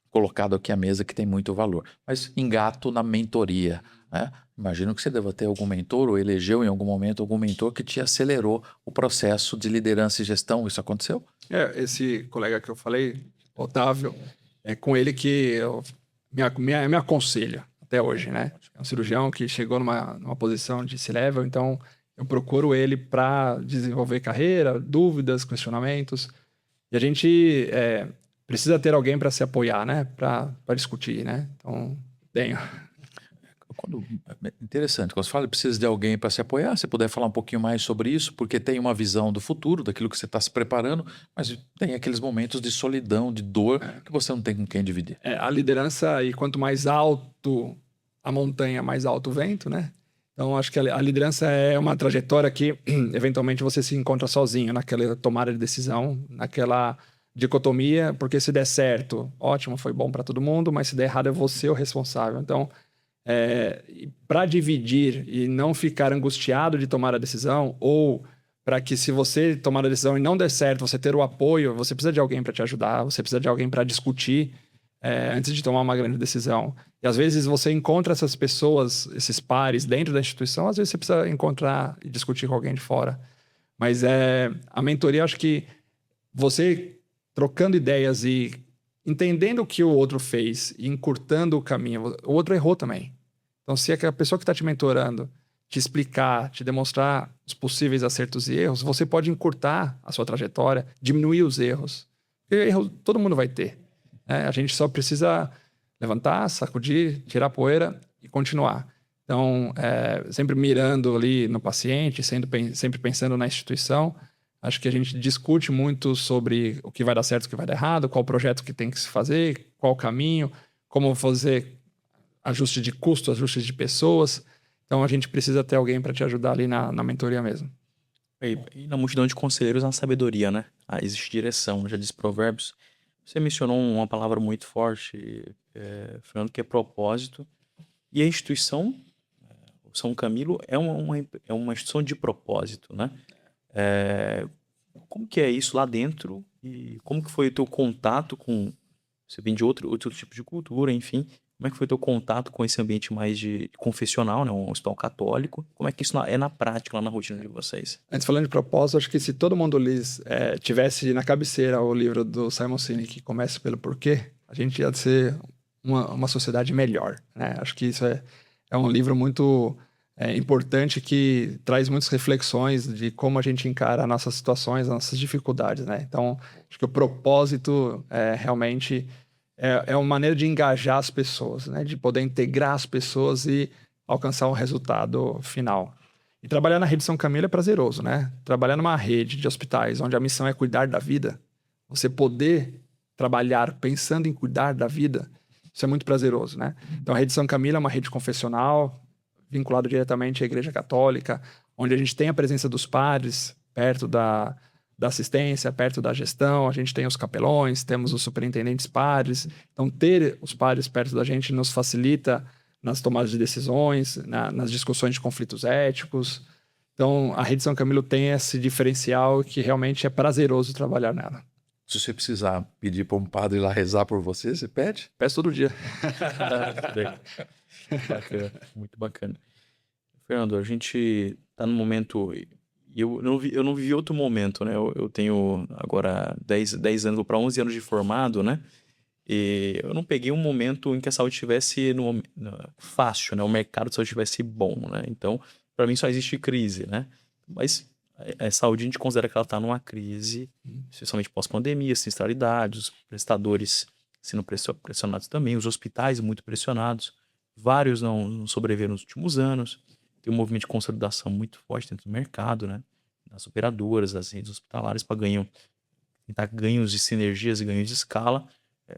colocado aqui à mesa, que tem muito valor. Mas engato na mentoria, né? Imagino que você deva ter algum mentor ou elegeu em algum momento algum mentor que te acelerou o processo de liderança e gestão. Isso aconteceu? Esse colega que eu falei Otávio, é com ele que eu me aconselho até hoje, né? É um cirurgião que chegou numa posição de C-level, então eu procuro ele para desenvolver carreira, dúvidas, questionamentos. E a gente precisa ter alguém para se apoiar, né? Para discutir, né? Então, tenho. Interessante. Quando você fala que precisa de alguém para se apoiar, se puder falar um pouquinho mais sobre isso, porque tem uma visão do futuro, daquilo que você está se preparando, mas tem aqueles momentos de solidão, de dor, que você não tem com quem dividir. A liderança, e quanto mais alto a montanha, mais alto o vento, né? Então, acho que a liderança é uma trajetória que, eventualmente, você se encontra sozinho naquela tomada de decisão, naquela dicotomia, porque se der certo, ótimo, foi bom para todo mundo, mas se der errado, é você o responsável. Então, para dividir e não ficar angustiado de tomar a decisão, ou para que se você tomar a decisão e não der certo, você ter o apoio, você precisa de alguém para te ajudar, você precisa de alguém para discutir antes de tomar uma grande decisão. E às vezes você encontra essas pessoas, esses pares dentro da instituição, às vezes você precisa encontrar e discutir com alguém de fora. Mas a mentoria, acho que você trocando ideias e entendendo o que o outro fez e encurtando o caminho, o outro errou também. Então, se a pessoa que está te mentorando te explicar, te demonstrar os possíveis acertos e erros, você pode encurtar a sua trajetória, diminuir os erros. Porque erro todo mundo vai ter. A gente só precisa levantar, sacudir, tirar a poeira e continuar. Então, sempre mirando ali no paciente, sempre pensando na instituição. Acho que a gente discute muito sobre o que vai dar certo, o que vai dar errado, qual projeto que tem que se fazer, qual caminho, como fazer ajuste de custo, ajuste de pessoas. Então, a gente precisa ter alguém para te ajudar ali na mentoria mesmo. E na multidão de conselheiros, na sabedoria, né? Existe direção, já diz Provérbios. Você mencionou uma palavra muito forte, Fernando, que é propósito. E a instituição, o São Camilo, é uma instituição de propósito, né? Como que é isso lá dentro? E como que foi o teu contato com... Você vem de outro tipo de cultura, enfim. Como é que foi o teu contato com esse ambiente mais de confessional, né? Um hospital católico? Como é que isso é na prática, lá na rotina de vocês? Antes, falando de propósito, acho que se todo mundo tivesse na cabeceira o livro do Simon Sinek, que começa pelo porquê, a gente ia ser uma sociedade melhor, né? Acho que isso é um livro muito importante, que traz muitas reflexões de como a gente encara as nossas situações, as nossas dificuldades, né? Então, acho que o propósito realmente é uma maneira de engajar as pessoas, né? De poder integrar as pessoas e alcançar um resultado final. E trabalhar na Rede São Camilo é prazeroso, né? Trabalhar numa rede de hospitais onde a missão é cuidar da vida, você poder trabalhar pensando em cuidar da vida, isso é muito prazeroso, né? Então, a Rede São Camilo é uma rede confessional, vinculado diretamente à Igreja Católica, onde a gente tem a presença dos padres perto da assistência, perto da gestão, a gente tem os capelões, temos os superintendentes padres. Então, ter os padres perto da gente nos facilita nas tomadas de decisões, nas discussões de conflitos éticos. Então, a Rede São Camilo tem esse diferencial que realmente é prazeroso trabalhar nela. Se você precisar pedir para um padre ir lá rezar por você, você pede? Peço todo dia. Bacana, muito bacana. Fernando, a gente tá num momento... Eu não vivi outro momento, né? Eu tenho agora 10 anos, vou para 11 anos de formado, né? E eu não peguei um momento em que a saúde estivesse fácil, né? O mercado de saúde estivesse bom, né? Então, para mim só existe crise, né? Mas a saúde a gente considera que ela está numa crise, especialmente pós-pandemia, sinistralidade, os prestadores sendo pressionados também, os hospitais muito pressionados, vários não sobreviveram nos últimos anos. Tem um movimento de consolidação muito forte dentro do mercado, né? Das operadoras, das redes hospitalares, para tentar ganhos de sinergias e ganhos de escala.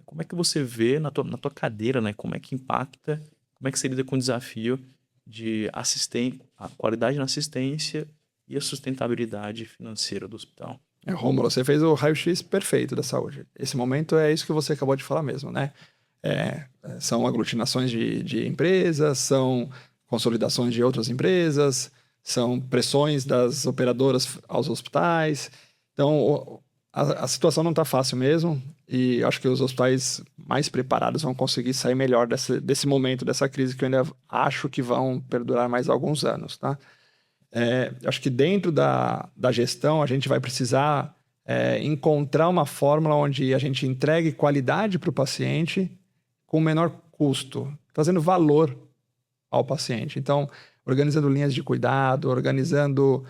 Como é que você vê na tua cadeira, né? Como é que impacta, como é que você lida com o desafio de a qualidade na assistência e a sustentabilidade financeira do hospital? Rômulo, você fez o raio-x perfeito da saúde. Esse momento é isso que você acabou de falar mesmo, né? São aglutinações de empresas, são consolidações de outras empresas, são pressões das operadoras aos hospitais. Então, a situação não está fácil mesmo, e acho que os hospitais mais preparados vão conseguir sair melhor desse momento, dessa crise, que eu ainda acho que vão perdurar mais alguns anos, tá? Acho que dentro da gestão a gente vai precisar encontrar uma fórmula onde a gente entregue qualidade para o paciente com menor custo, trazendo valor ao paciente. Então, organizando linhas de cuidado, organizando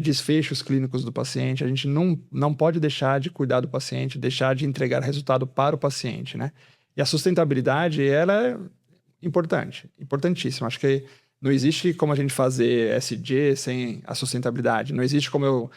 desfechos clínicos do paciente, a gente não pode deixar de cuidar do paciente, deixar de entregar resultado para o paciente, né? E a sustentabilidade, ela é importante, importantíssima. Acho que não existe como a gente fazer SG sem a sustentabilidade. Não existe como eu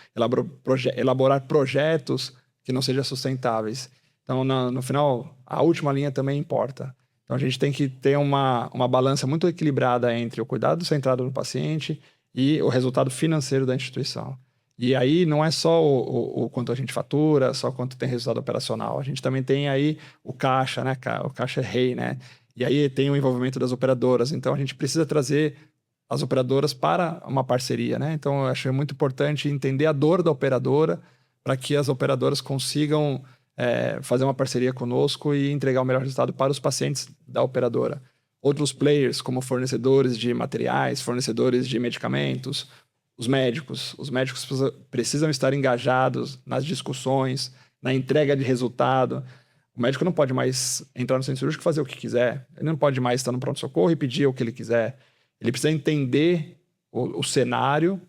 elaborar projetos que não sejam sustentáveis. Então, no final, a última linha também importa. Então, a gente tem que ter uma balança muito equilibrada entre o cuidado centrado no paciente e o resultado financeiro da instituição. E aí não é só o quanto a gente fatura, só quanto tem resultado operacional. A gente também tem aí o caixa, né? O caixa é rei, né? E aí tem o envolvimento das operadoras. Então, a gente precisa trazer as operadoras para uma parceria, né? Então, eu acho muito importante entender a dor da operadora para que as operadoras consigam fazer uma parceria conosco e entregar o melhor resultado para os pacientes da operadora. Outros players, como fornecedores de materiais, fornecedores de medicamentos, os médicos precisam estar engajados nas discussões, na entrega de resultado. O médico não pode mais entrar no centro cirúrgico e fazer o que quiser. Ele não pode mais estar no pronto-socorro e pedir o que ele quiser. Ele precisa entender o cenário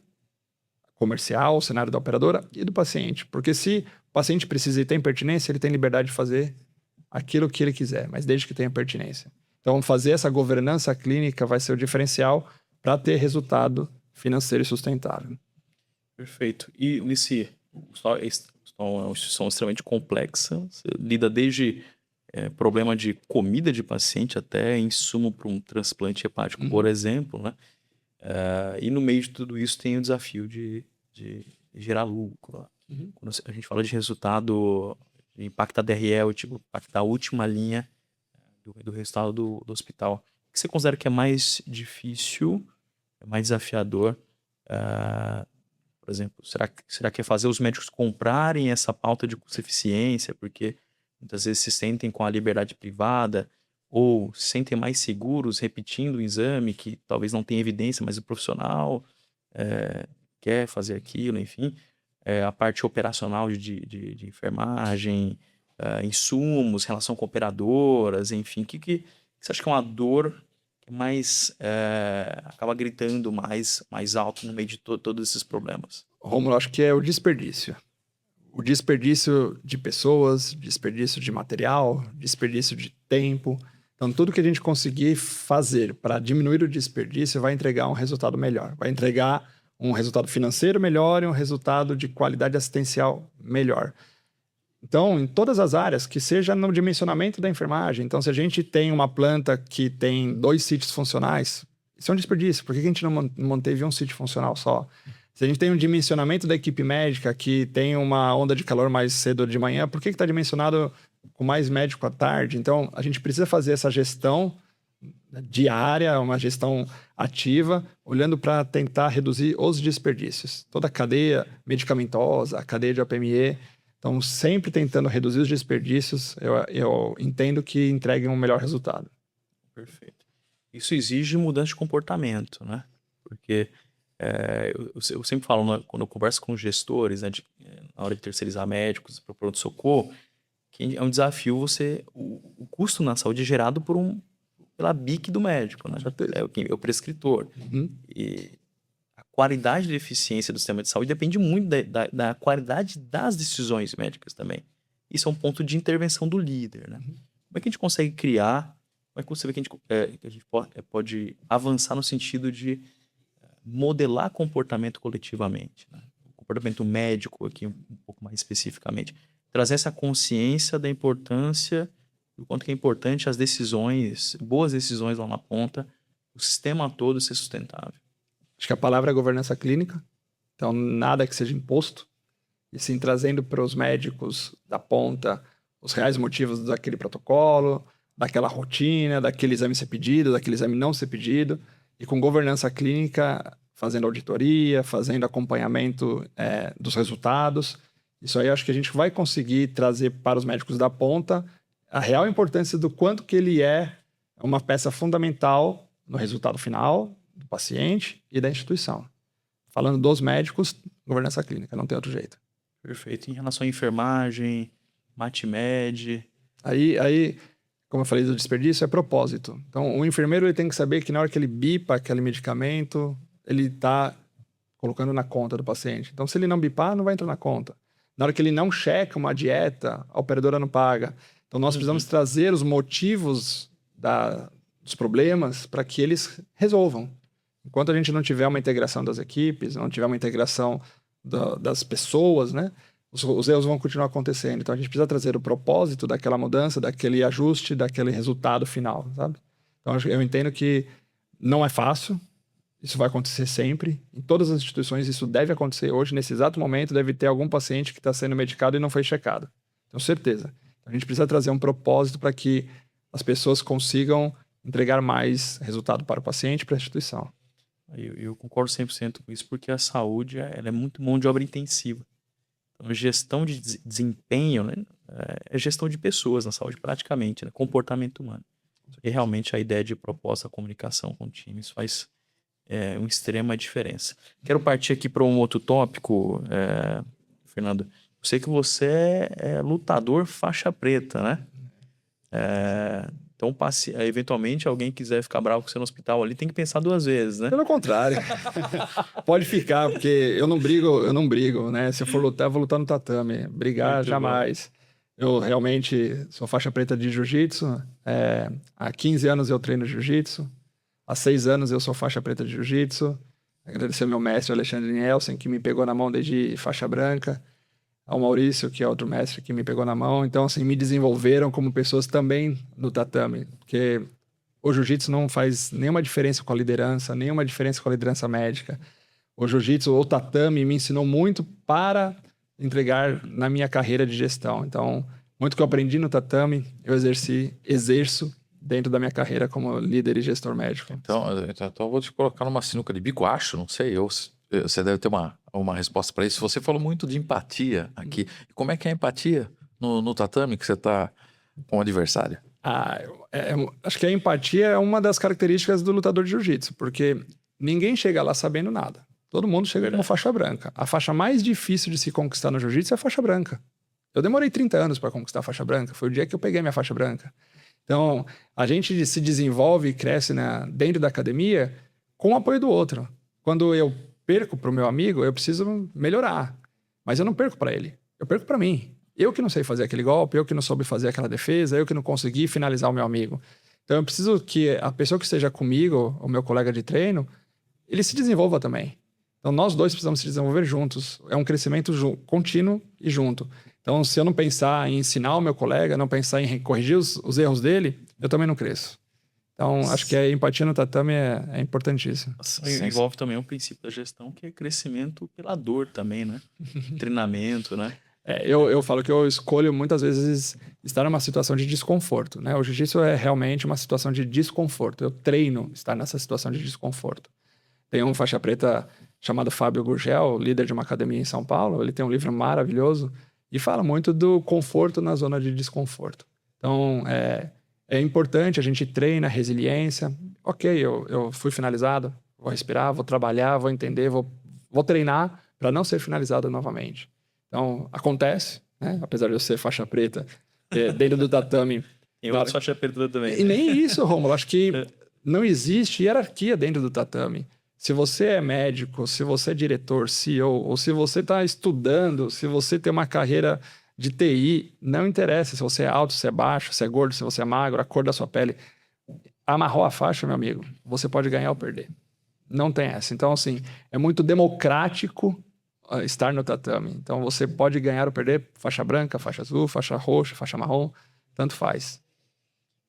comercial, o cenário da operadora e do paciente. Porque se o paciente precisa e tem pertinência, ele tem liberdade de fazer aquilo que ele quiser, mas desde que tenha pertinência. Então, fazer essa governança clínica vai ser o diferencial para ter resultado financeiro e sustentável. Perfeito. E nesse é uma instituição extremamente complexa. Você lida desde problema de comida de paciente até insumo para um transplante hepático, por exemplo, né? E no meio de tudo isso tem o desafio de gerar lucro. Quando a gente fala de resultado, de impactar DRE, tipo, impactar a última linha do resultado do hospital. O que você considera que é mais difícil, é mais desafiador? Por exemplo, será que é fazer os médicos comprarem essa pauta de custo-eficiência, porque muitas vezes se sentem com a liberdade privada ou se sentem mais seguros repetindo o exame que talvez não tenha evidência, mas o profissional quer fazer aquilo, enfim. A parte operacional de enfermagem, insumos, relação com operadoras, enfim. O que você acha que é uma dor que mais acaba gritando mais alto no meio de todos esses problemas? Rômulo, acho que é o desperdício. O desperdício de pessoas, desperdício de material, desperdício de tempo. Então, tudo que a gente conseguir fazer para diminuir o desperdício vai entregar um resultado melhor. Vai entregar um resultado financeiro melhor e um resultado de qualidade assistencial melhor. Então, em todas as áreas, que seja no dimensionamento da enfermagem. Então, se a gente tem uma planta que tem 2 sítios funcionais, isso é um desperdício. Por que a gente não manteve um sítio funcional só? Se a gente tem um dimensionamento da equipe médica que tem uma onda de calor mais cedo de manhã, por que está dimensionado com mais médico à tarde? Então, a gente precisa fazer essa gestão diária, uma gestão ativa, olhando para tentar reduzir os desperdícios. Toda a cadeia medicamentosa, a cadeia de OPME. Então, sempre tentando reduzir os desperdícios, eu entendo que entreguem um melhor resultado. Perfeito. Isso exige mudança de comportamento, né? Porque eu sempre falo, né, quando eu converso com gestores, né, na hora de terceirizar médicos para o pronto-socorro, que é um desafio o custo na saúde é gerado pela BIC do médico, né? É o prescritor. E a qualidade de eficiência do sistema de saúde depende muito da qualidade das decisões médicas também. Isso é um ponto de intervenção do líder, né? Como é que a gente consegue criar, como é que você vê que a gente pode avançar no sentido de modelar comportamento coletivamente, né? O comportamento médico aqui um pouco mais especificamente. Trazer essa consciência da importância, do quanto que é importante as decisões, boas decisões lá na ponta, o sistema todo ser sustentável. Acho que a palavra é governança clínica. Então, nada que seja imposto. E sim, trazendo para os médicos da ponta os reais motivos daquele protocolo, daquela rotina, daquele exame ser pedido, daquele exame não ser pedido. E com governança clínica, fazendo auditoria, fazendo acompanhamento dos resultados. Isso aí acho que a gente vai conseguir trazer para os médicos da ponta a real importância do quanto que ele é uma peça fundamental no resultado final do paciente e da instituição. Falando dos médicos, governança clínica, não tem outro jeito. Perfeito. Em relação à enfermagem, MatMed... Aí, como eu falei do desperdício, é propósito. Então, o enfermeiro ele tem que saber que na hora que ele bipa aquele medicamento, ele está colocando na conta do paciente. Então, se ele não bipar, não vai entrar na conta. Na hora que ele não checa uma dieta, a operadora não paga. Então, nós precisamos trazer os motivos dos problemas para que eles resolvam. Enquanto a gente não tiver uma integração das equipes, não tiver uma integração das pessoas, né? Os erros vão continuar acontecendo. Então, a gente precisa trazer o propósito daquela mudança, daquele ajuste, daquele resultado final, sabe? Então, eu entendo que não é fácil. Isso vai acontecer sempre. Em todas as instituições, isso deve acontecer hoje. Nesse exato momento, deve ter algum paciente que está sendo medicado e não foi checado. Tenho certeza. A gente precisa trazer um propósito para que as pessoas consigam entregar mais resultado para o paciente e para a instituição. Eu concordo 100% com isso, porque a saúde ela é muito mão de obra intensiva. Então, gestão de desempenho, né, é gestão de pessoas na saúde, praticamente, né, comportamento humano. E realmente a ideia de proposta, a comunicação com times faz uma extrema diferença. Quero partir aqui para um outro tópico, Fernando. Eu sei que você é lutador faixa preta, né? Então, eventualmente, alguém quiser ficar bravo com você no hospital ali, tem que pensar 2 vezes, né? Pelo contrário. Pode ficar, porque eu não brigo, né? Se eu for lutar, eu vou lutar no tatame. Brigar, Muito jamais. Eu realmente sou faixa preta de jiu-jitsu. Há 15 anos eu treino jiu-jitsu. Há 6 anos eu sou faixa preta de jiu-jitsu. Agradecer ao meu mestre, Alexandre Nielsen, que me pegou na mão desde faixa branca. Ao Maurício, que é outro mestre que me pegou na mão. Então, assim, me desenvolveram como pessoas também no tatame. Porque o jiu-jitsu não faz nenhuma diferença com a liderança, nenhuma diferença com a liderança médica. O jiu-jitsu, o tatame, me ensinou muito para entregar na minha carreira de gestão. Então, muito que eu aprendi no tatame, eu exerço dentro da minha carreira como líder e gestor médico. Então eu vou te colocar numa sinuca de bico, acho, não sei, você deve ter uma resposta para isso. Você falou muito de empatia aqui. Como é que é a empatia no tatame que você está com o adversário? Acho que a empatia é uma das características do lutador de jiu-jitsu, porque ninguém chega lá sabendo nada. Todo mundo chega como faixa branca. A faixa mais difícil de se conquistar no jiu-jitsu é a faixa branca. Eu demorei 30 anos para conquistar a faixa branca. Foi o dia que eu peguei minha faixa branca. Então, a gente se desenvolve e cresce dentro da academia com o apoio do outro. Quando eu perco para o meu amigo, eu preciso melhorar. Mas eu não perco para ele. Eu perco para mim. Eu que não sei fazer aquele golpe, eu que não soube fazer aquela defesa, eu que não consegui finalizar o meu amigo. Então, eu preciso que a pessoa que esteja comigo, o meu colega de treino, ele se desenvolva também. Então, nós dois precisamos se desenvolver juntos. É um crescimento contínuo e junto. Então, se eu não pensar em ensinar o meu colega, não pensar em corrigir os erros dele, eu também não cresço. Então, acho que a empatia no tatame é importantíssima. Envolve também o princípio da gestão, que é crescimento pela dor também, né? Treinamento, né? Eu falo que eu escolho muitas vezes estar numa situação de desconforto, né? O jiu-jitsu é realmente uma situação de desconforto. Eu treino estar nessa situação de desconforto. Tem um faixa preta chamado Fábio Gurgel, líder de uma academia em São Paulo. Ele tem um livro maravilhoso e fala muito do conforto na zona de desconforto. Então, é importante, a gente treina resiliência. Ok, eu fui finalizado, vou respirar, vou trabalhar, vou entender, vou treinar para não ser finalizado novamente. Então, acontece, né? Apesar de eu ser faixa preta, dentro do tatame... Tem outros faixa preta também. E nem isso, Rômulo. Acho que não existe hierarquia dentro do tatame. Se você é médico, se você é diretor, CEO, ou se você está estudando, se você tem uma carreira de TI, não interessa se você é alto, se é baixo, se é gordo, se você é magro, a cor da sua pele. Amarrou a faixa, meu amigo, você pode ganhar ou perder. Não tem essa. Então, assim, é muito democrático estar no tatame. Então, você pode ganhar ou perder faixa branca, faixa azul, faixa roxa, faixa marrom, tanto faz.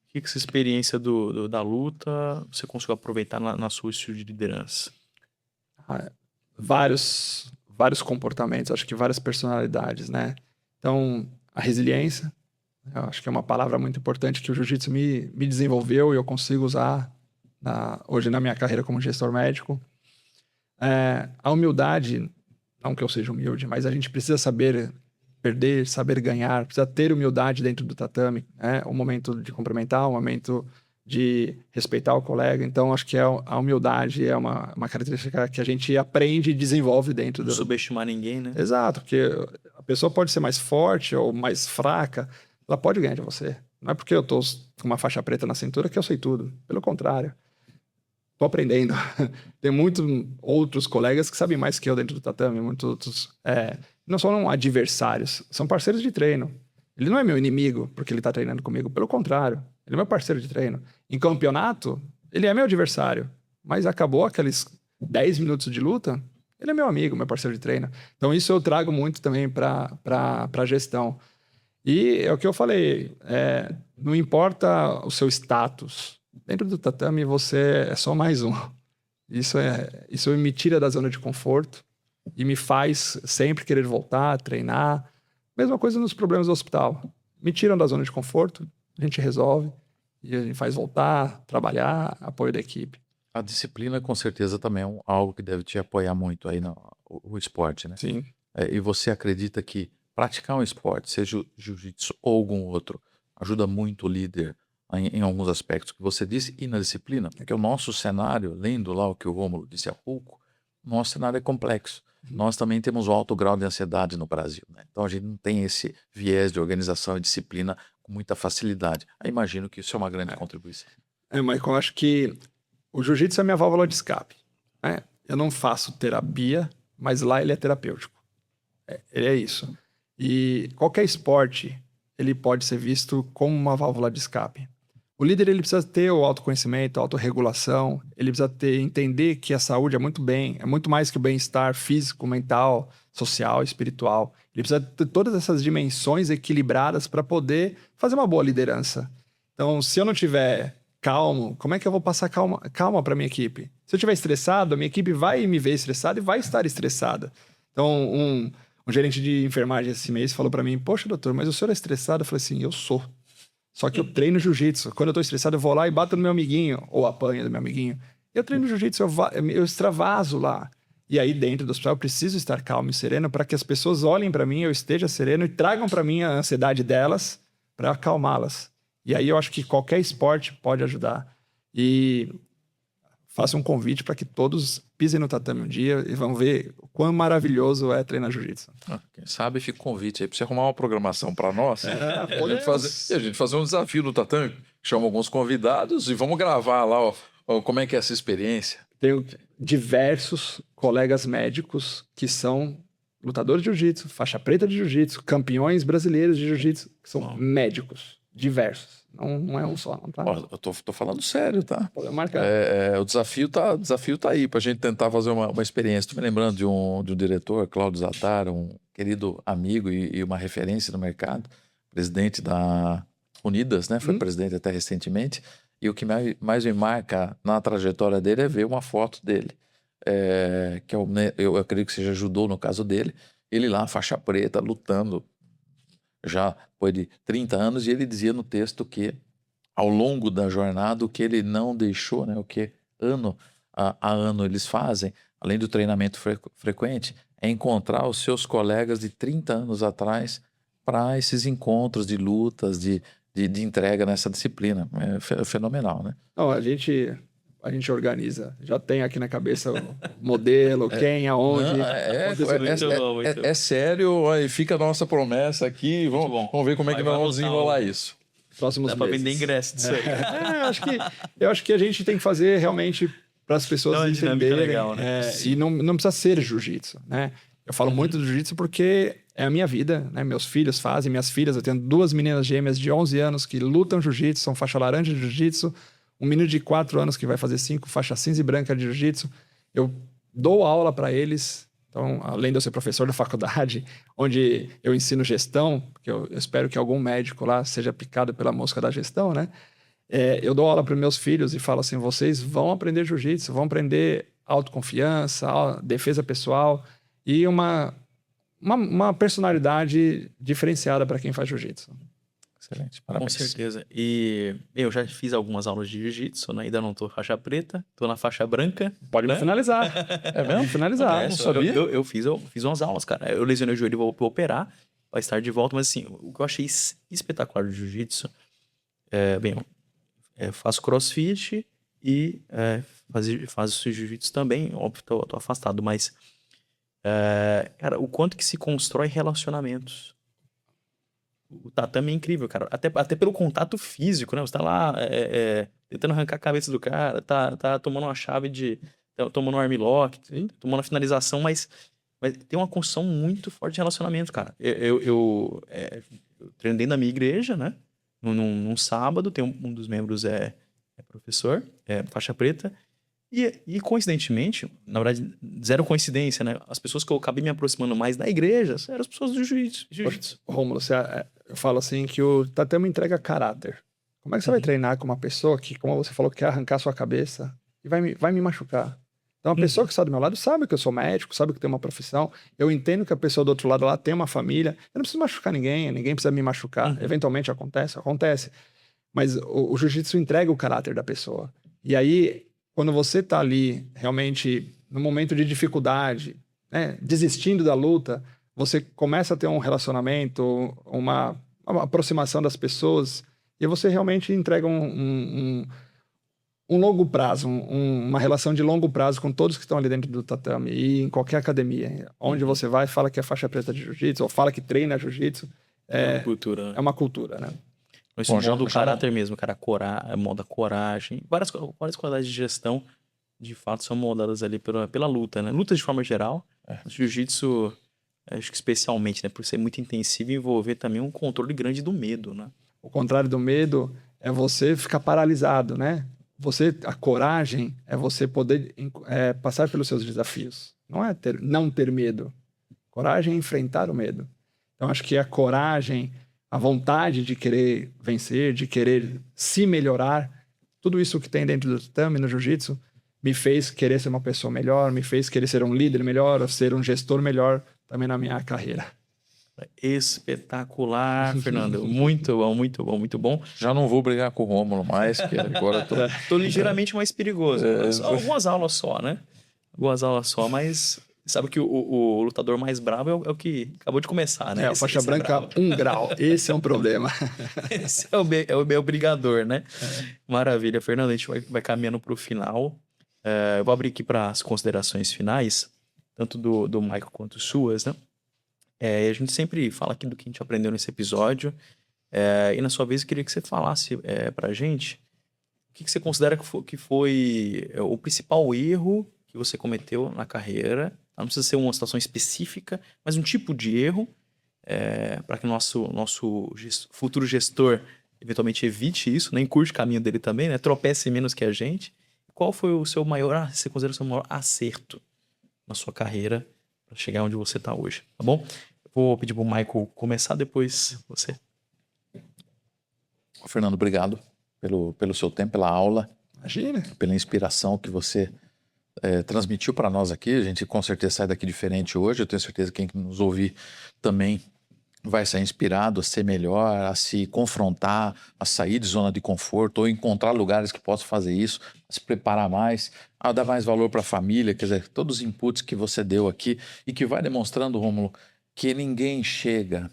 O que essa experiência da luta você conseguiu aproveitar na sua estilo de liderança? Vários comportamentos, acho que várias personalidades, né? Então, a resiliência, eu acho que é uma palavra muito importante que o jiu-jitsu me desenvolveu e eu consigo usar hoje na minha carreira como gestor médico. A humildade, não que eu seja humilde, mas a gente precisa saber perder, saber ganhar, precisa ter humildade dentro do tatame, né? O momento de cumprimentar, o momento de respeitar o colega. Então, acho que a humildade é uma característica que a gente aprende e desenvolve dentro do... Não subestimar ninguém, né? Exato, porque pessoa pode ser mais forte ou mais fraca, ela pode ganhar de você. Não é porque eu tô com uma faixa preta na cintura que eu sei tudo. Pelo contrário. Tô aprendendo. Tem muitos outros colegas que sabem mais que eu dentro do tatame, muitos outros. Não são adversários, são parceiros de treino. Ele não é meu inimigo porque ele tá treinando comigo, pelo contrário, ele é meu parceiro de treino. Em campeonato, ele é meu adversário, mas acabou aqueles 10 minutos de luta, ele é meu amigo, meu parceiro de treino. Então isso eu trago muito também para gestão. E é o que eu falei, não importa o seu status. Dentro do tatame, você é só mais um. Isso me tira da zona de conforto e me faz sempre querer voltar, treinar. Mesma coisa nos problemas do hospital. Me tiram da zona de conforto, a gente resolve e a gente faz voltar, trabalhar, apoio da equipe. A disciplina, com certeza, também é algo que deve te apoiar muito aí o esporte, né? Sim. E você acredita que praticar um esporte, seja o jiu-jitsu ou algum outro, ajuda muito o líder em alguns aspectos que você disse e na disciplina? Porque o nosso cenário, lendo lá o que o Rômulo disse há pouco, nosso cenário é complexo. Nós também temos um alto grau de ansiedade no Brasil, né? Então a gente não tem esse viés de organização e disciplina com muita facilidade. Eu imagino que isso é uma grande contribuição. Michael, eu acho que o jiu-jitsu é minha válvula de escape, né? Eu não faço terapia, mas lá ele é terapêutico. Ele é isso. E qualquer esporte, ele pode ser visto como uma válvula de escape. O líder, ele precisa ter o autoconhecimento, a autorregulação, ele precisa entender que a saúde é muito mais que o bem-estar físico, mental, social, espiritual. Ele precisa ter todas essas dimensões equilibradas para poder fazer uma boa liderança. Então, se eu não tiver calmo, como é que eu vou passar calma para minha equipe? Se eu estiver estressado, a minha equipe vai me ver estressado e vai estar estressada. Então, um gerente de enfermagem esse mês falou para mim, poxa, doutor, mas o senhor é estressado? Eu falei assim, eu sou. Só que eu treino jiu-jitsu. Quando eu tô estressado, eu vou lá e bato no meu amiguinho, ou apanho do meu amiguinho. Eu treino jiu-jitsu, eu extravaso lá. E aí, dentro do hospital, eu preciso estar calmo e sereno para que as pessoas olhem para mim, eu esteja sereno e tragam para mim a ansiedade delas para acalmá-las. E aí eu acho que qualquer esporte pode ajudar. E faço um convite para que todos pisem no tatame um dia e vão ver o quão maravilhoso é treinar jiu-jitsu. Quem sabe fica o convite aí para você arrumar uma programação para nós. Pode a gente fazer um desafio no tatame, chama alguns convidados e vamos gravar lá como é que é essa experiência. Tenho diversos colegas médicos que são lutadores de jiu-jitsu, faixa preta de jiu-jitsu, campeões brasileiros de jiu-jitsu, que são médicos diversos. Não é um só, não tá? Eu tô falando sério, tá? Podemos marcar. O desafio tá aí pra gente tentar fazer uma experiência. Tô me lembrando de um diretor, Cláudio Zattar, um querido amigo e uma referência no mercado, presidente da Unidas, né? Foi presidente até recentemente. E o que mais me marca na trajetória dele é ver uma foto dele, que eu acredito que seja judô no caso dele, ele lá, faixa preta, lutando já depois de 30 anos, e ele dizia no texto que ao longo da jornada o que ele não deixou, né, o que ano a ano eles fazem, além do treinamento frequente, é encontrar os seus colegas de 30 anos atrás para esses encontros de lutas, de entrega nessa disciplina. É fenomenal, né? Não, a gente organiza. Já tem aqui na cabeça o modelo, quem, aonde. É sério, aí fica a nossa promessa aqui. Vamos ver como é que nós vamos desenrolar isso. Próximos Dá pra meses. vender ingresso disso aí. Eu acho que a gente tem que fazer realmente para as pessoas entenderem. Legal, né? E não precisa ser jiu-jitsu, né? Eu falo muito do jiu-jitsu porque é a minha vida, né? Meus filhos fazem, minhas filhas. Eu tenho 2 meninas gêmeas de 11 anos que lutam jiu-jitsu, são faixa laranja de jiu-jitsu. Um menino de 4 anos que vai fazer 5, faixa cinza e branca de jiu-jitsu. Eu dou aula para eles. Então, além de eu ser professor da faculdade, onde eu ensino gestão, porque eu espero que algum médico lá seja picado pela mosca da gestão, né? Eu dou aula para meus filhos e falo assim, vocês vão aprender jiu-jitsu, vão aprender autoconfiança, defesa pessoal e uma personalidade diferenciada para quem faz jiu-jitsu. Excelente, Com parabéns. certeza. E eu já fiz algumas aulas de jiu-jitsu, né? Ainda não tô faixa preta, tô na faixa branca. Pode me finalizar. É mesmo? Finalizar. Não sabia? Eu fiz umas aulas, cara. Eu lesionei o joelho e vou operar, vai estar de volta. Mas assim, o que eu achei espetacular do jiu-jitsu eu faço crossfit e faço jiu-jitsu também. Óbvio, tô afastado, mas Cara, o quanto que se constrói relacionamentos. O tatame é incrível, cara. Até pelo contato físico, né? Você tá lá tentando arrancar a cabeça do cara, tá tomando uma chave tá tomando um armlock, tomando uma finalização, mas tem uma construção muito forte de relacionamento, cara. Eu treino dentro da minha igreja, né? Num sábado, tem um dos membros é professor, é faixa preta. E coincidentemente, na verdade, zero coincidência, né? As pessoas que eu acabei me aproximando mais da igreja eram as pessoas do jiu-jitsu. Rômulo, eu falo assim que o tatame entrega caráter. Como é que você vai treinar com uma pessoa que, como você falou, quer arrancar sua cabeça e vai me machucar? Então, a pessoa que está do meu lado sabe que eu sou médico, sabe que eu tenho uma profissão. Eu entendo que a pessoa do outro lado lá tem uma família. Eu não preciso machucar ninguém precisa me machucar. Eventualmente acontece. Mas o jiu-jitsu entrega o caráter da pessoa. E aí, quando você tá ali, realmente, no momento de dificuldade, né, desistindo da luta, você começa a ter um relacionamento, uma aproximação das pessoas, e você realmente entrega um longo prazo, uma relação de longo prazo com todos que estão ali dentro do tatame e em qualquer academia. Onde você vai, fala que é faixa preta de jiu-jitsu, ou fala que treina jiu-jitsu. É uma cultura. É uma cultura, né? Esse modo do caráter mesmo, cara. Moda coragem. Várias qualidades de gestão, de fato, são moldadas ali pela luta, né? Luta de forma geral. Jiu-jitsu, acho que especialmente, né? Por ser muito intensivo e envolver também um controle grande do medo, né? O contrário do medo é você ficar paralisado, né? A coragem é você poder passar pelos seus desafios. Não é não ter medo. Coragem é enfrentar o medo. Então, acho que a coragem, a vontade de querer vencer, de querer se melhorar, tudo isso que tem dentro do tatame, no jiu-jitsu, me fez querer ser uma pessoa melhor, me fez querer ser um líder melhor, ser um gestor melhor também na minha carreira. Espetacular, Fernando. Muito bom, muito bom, muito bom. Já não vou brigar com o Rômulo mais, que agora tô ligeiramente mais perigoso. Algumas aulas só, né? Algumas aulas só, mas sabe que o lutador mais bravo é o que acabou de começar, né? O faixa branca 1 grau. Esse é um problema. Esse é o meu brigador, né? Maravilha, Fernando. A gente vai caminhando para o final. Eu vou abrir aqui para as considerações finais, tanto do Michael quanto suas, né? A gente sempre fala aqui do que a gente aprendeu nesse episódio. E na sua vez, eu queria que você falasse pra gente o que você considera que foi o principal erro que você cometeu na carreira. Não precisa ser uma situação específica, mas um tipo de erro para que o nosso futuro gestor eventualmente evite isso, né? Encurte o caminho dele também, né? Tropece menos que a gente. Qual foi o seu maior, você considera o seu maior acerto na sua carreira para chegar onde você está hoje, tá bom? Vou pedir pro Michael começar, depois você. Fernando, obrigado pelo seu tempo, pela aula. Imagina. Pela inspiração que você transmitiu para nós aqui. A gente com certeza sai daqui diferente hoje. Eu tenho certeza que quem nos ouvir também vai sair inspirado a ser melhor, a se confrontar, a sair de zona de conforto ou encontrar lugares que possam fazer isso, a se preparar mais, a dar mais valor para a família. Quer dizer, todos os inputs que você deu aqui e que vai demonstrando, Rômulo, que ninguém chega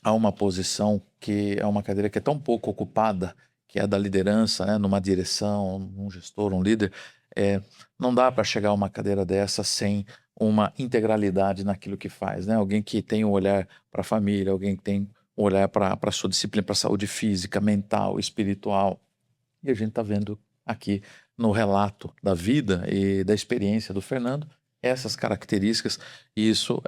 a uma posição que é uma cadeira que é tão pouco ocupada, que é a da liderança, né, numa direção, um gestor, um líder. Não dá para chegar a uma cadeira dessa sem uma integralidade naquilo que faz, né? Alguém que tem um olhar para a família, alguém que tem um olhar para a sua disciplina, para a saúde física, mental, espiritual. E a gente está vendo aqui no relato da vida e da experiência do Fernando essas características, e isso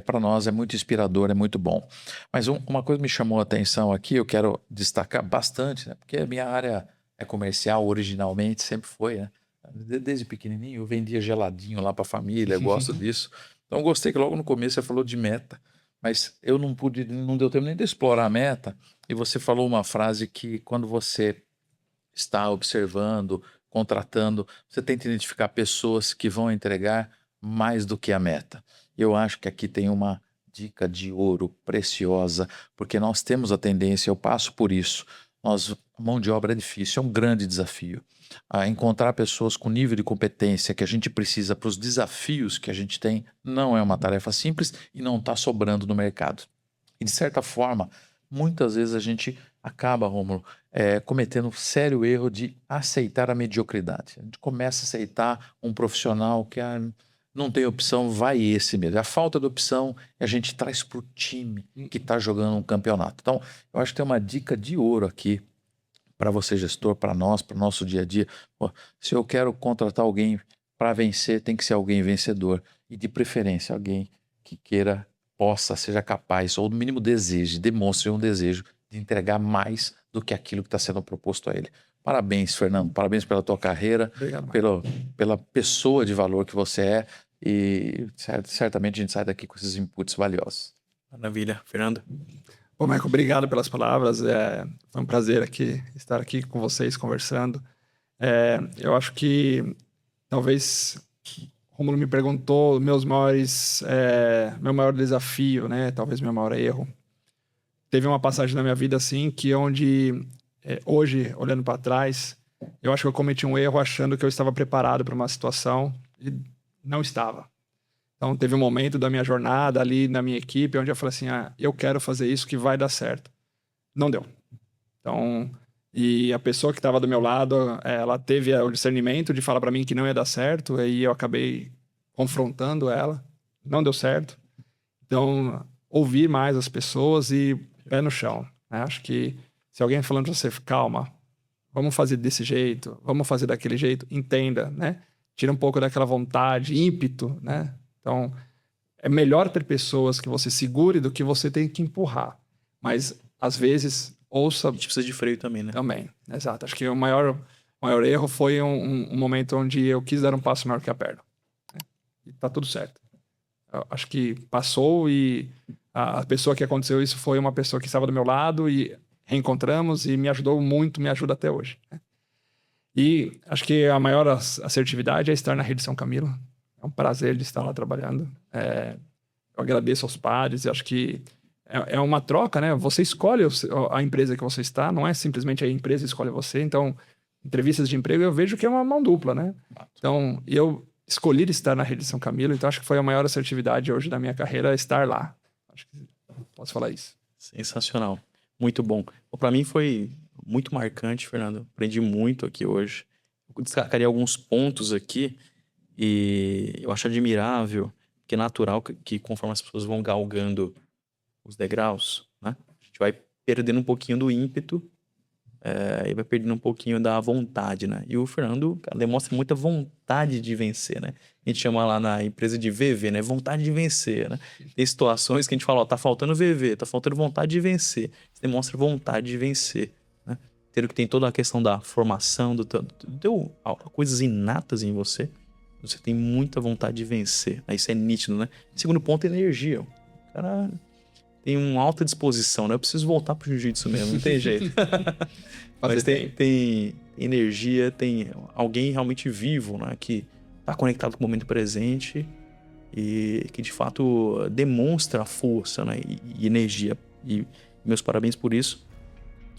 para nós é muito inspirador, é muito bom. Mas uma coisa me chamou a atenção aqui, eu quero destacar bastante, né? Porque a minha área é comercial originalmente, sempre foi, né? Desde pequenininho eu vendia geladinho lá para a família, eu gosto disso. Então eu gostei que logo no começo você falou de meta, mas eu não deu tempo nem de explorar a meta, e você falou uma frase que quando você está observando, contratando, você tenta identificar pessoas que vão entregar mais do que a meta. Eu acho que aqui tem uma dica de ouro preciosa, porque nós temos a tendência, eu passo por isso, a mão de obra é difícil, é um grande desafio. Encontrar pessoas com nível de competência que a gente precisa para os desafios que a gente tem não é uma tarefa simples e não está sobrando no mercado. E de certa forma, muitas vezes a gente acaba, Rômulo, cometendo um sério erro de aceitar a mediocridade. A gente começa a aceitar um profissional que não tem opção, vai esse mesmo. A falta de opção a gente traz para o time que está jogando um campeonato. Então, eu acho que tem uma dica de ouro aqui para você, gestor, para nós, para o nosso dia a dia. Pô, se eu quero contratar alguém para vencer, tem que ser alguém vencedor. E de preferência, alguém que queira, possa, seja capaz, ou no mínimo deseje, demonstre um desejo de entregar mais do que aquilo que está sendo proposto a ele. Parabéns, Fernando. Parabéns pela tua carreira, pela pessoa de valor que você é. E certamente a gente sai daqui com esses inputs valiosos. Maravilha. Fernando? Bom, Michael, obrigado pelas palavras. Foi um prazer estar aqui com vocês conversando. Eu acho que talvez Rômulo me perguntou meu maior desafio, né? Talvez meu maior erro. Teve uma passagem na minha vida assim que onde hoje, olhando para trás, eu acho que eu cometi um erro achando que eu estava preparado para uma situação e não estava. Então, teve um momento da minha jornada ali na minha equipe onde eu falei assim, eu quero fazer isso que vai dar certo. Não deu. Então, e a pessoa que estava do meu lado, ela teve o discernimento de falar para mim que não ia dar certo, aí eu acabei confrontando ela. Não deu certo. Então, ouvir mais as pessoas e pé no chão. Né? Acho que se alguém falando para você, calma, vamos fazer desse jeito, vamos fazer daquele jeito, entenda, né? Tira um pouco daquela vontade, ímpeto, né? Então, é melhor ter pessoas que você segure do que você tem que empurrar. Mas, às vezes, ouça... A gente precisa de freio também, né? Também, exato. Acho que o maior erro foi um momento onde eu quis dar um passo maior que a perna. Né? E tá tudo certo. Eu acho que passou e a pessoa que aconteceu isso foi uma pessoa que estava do meu lado e reencontramos e me ajudou muito, me ajuda até hoje. Né? E acho que a maior assertividade é estar na Rede São Camilo. É um prazer de estar lá trabalhando. Eu agradeço aos pares. Acho que é uma troca, né? Você escolhe a empresa que você está, não é simplesmente a empresa escolhe você. Então, entrevistas de emprego eu vejo que é uma mão dupla, né? Então, eu escolhi estar na Rede São Camilo, então acho que foi a maior assertividade hoje da minha carreira estar lá. Acho que posso falar isso. Sensacional. Muito bom. Para mim foi muito marcante, Fernando. Aprendi muito aqui hoje. Eu destacaria alguns pontos aqui e eu acho admirável, que é natural que conforme as pessoas vão galgando os degraus, né? A gente vai perdendo um pouquinho do ímpeto e vai perdendo um pouquinho da vontade, né? E o Fernando, cara, demonstra muita vontade de vencer, né? A gente chama lá na empresa de VV, né? Vontade de vencer, né? Tem situações que a gente fala, ó, tá faltando VV, tá faltando vontade de vencer. Você demonstra vontade de vencer, né? Tem toda a questão da formação, coisas inatas em você. Você tem muita vontade de vencer. Isso é nítido, né? Segundo ponto, energia. O cara tem uma alta disposição, né? Eu preciso voltar pro jiu-jitsu mesmo, não tem jeito. Mas tem energia, tem alguém realmente vivo, né? Que tá conectado com o momento presente e que, de fato, demonstra força, né? E energia. E meus parabéns por isso.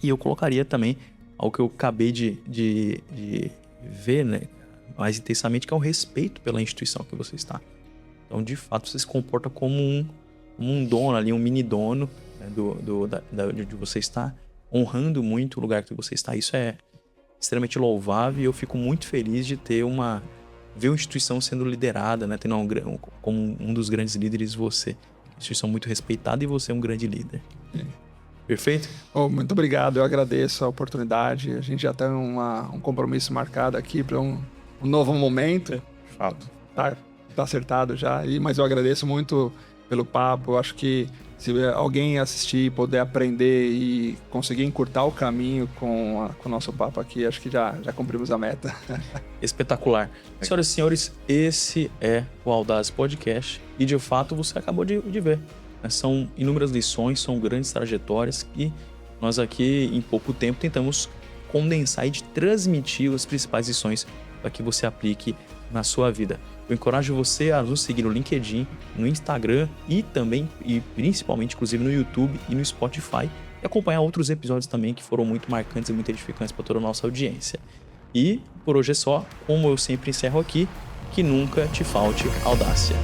E eu colocaria também algo que eu acabei de ver, né? Mais intensamente, que é o respeito pela instituição que você está. Então, de fato, você se comporta como um dono ali, um mini dono, né, de você estar honrando muito o lugar que você está. Isso é extremamente louvável e eu fico muito feliz de ver uma instituição sendo liderada, né, tendo como um dos grandes líderes você. Uma instituição muito respeitada e você é um grande líder. Perfeito? Muito obrigado, eu agradeço a oportunidade. A gente já tem um compromisso marcado aqui para um novo momento. De fato. Tá acertado já, mas eu agradeço muito pelo papo. Eu acho que se alguém assistir, poder aprender e conseguir encurtar o caminho com o nosso papo aqui, acho que já cumprimos a meta. Espetacular. Senhoras e senhores, esse é o Audaz Podcast e, de fato, você acabou de ver. São inúmeras lições, são grandes trajetórias que nós aqui, em pouco tempo, tentamos condensar e de transmitir as principais lições para que você aplique na sua vida. Eu encorajo você a nos seguir no LinkedIn, no Instagram e também, e principalmente, inclusive, no YouTube e no Spotify e acompanhar outros episódios também que foram muito marcantes e muito edificantes para toda a nossa audiência. E por hoje é só, como eu sempre encerro aqui, que nunca te falte audácia.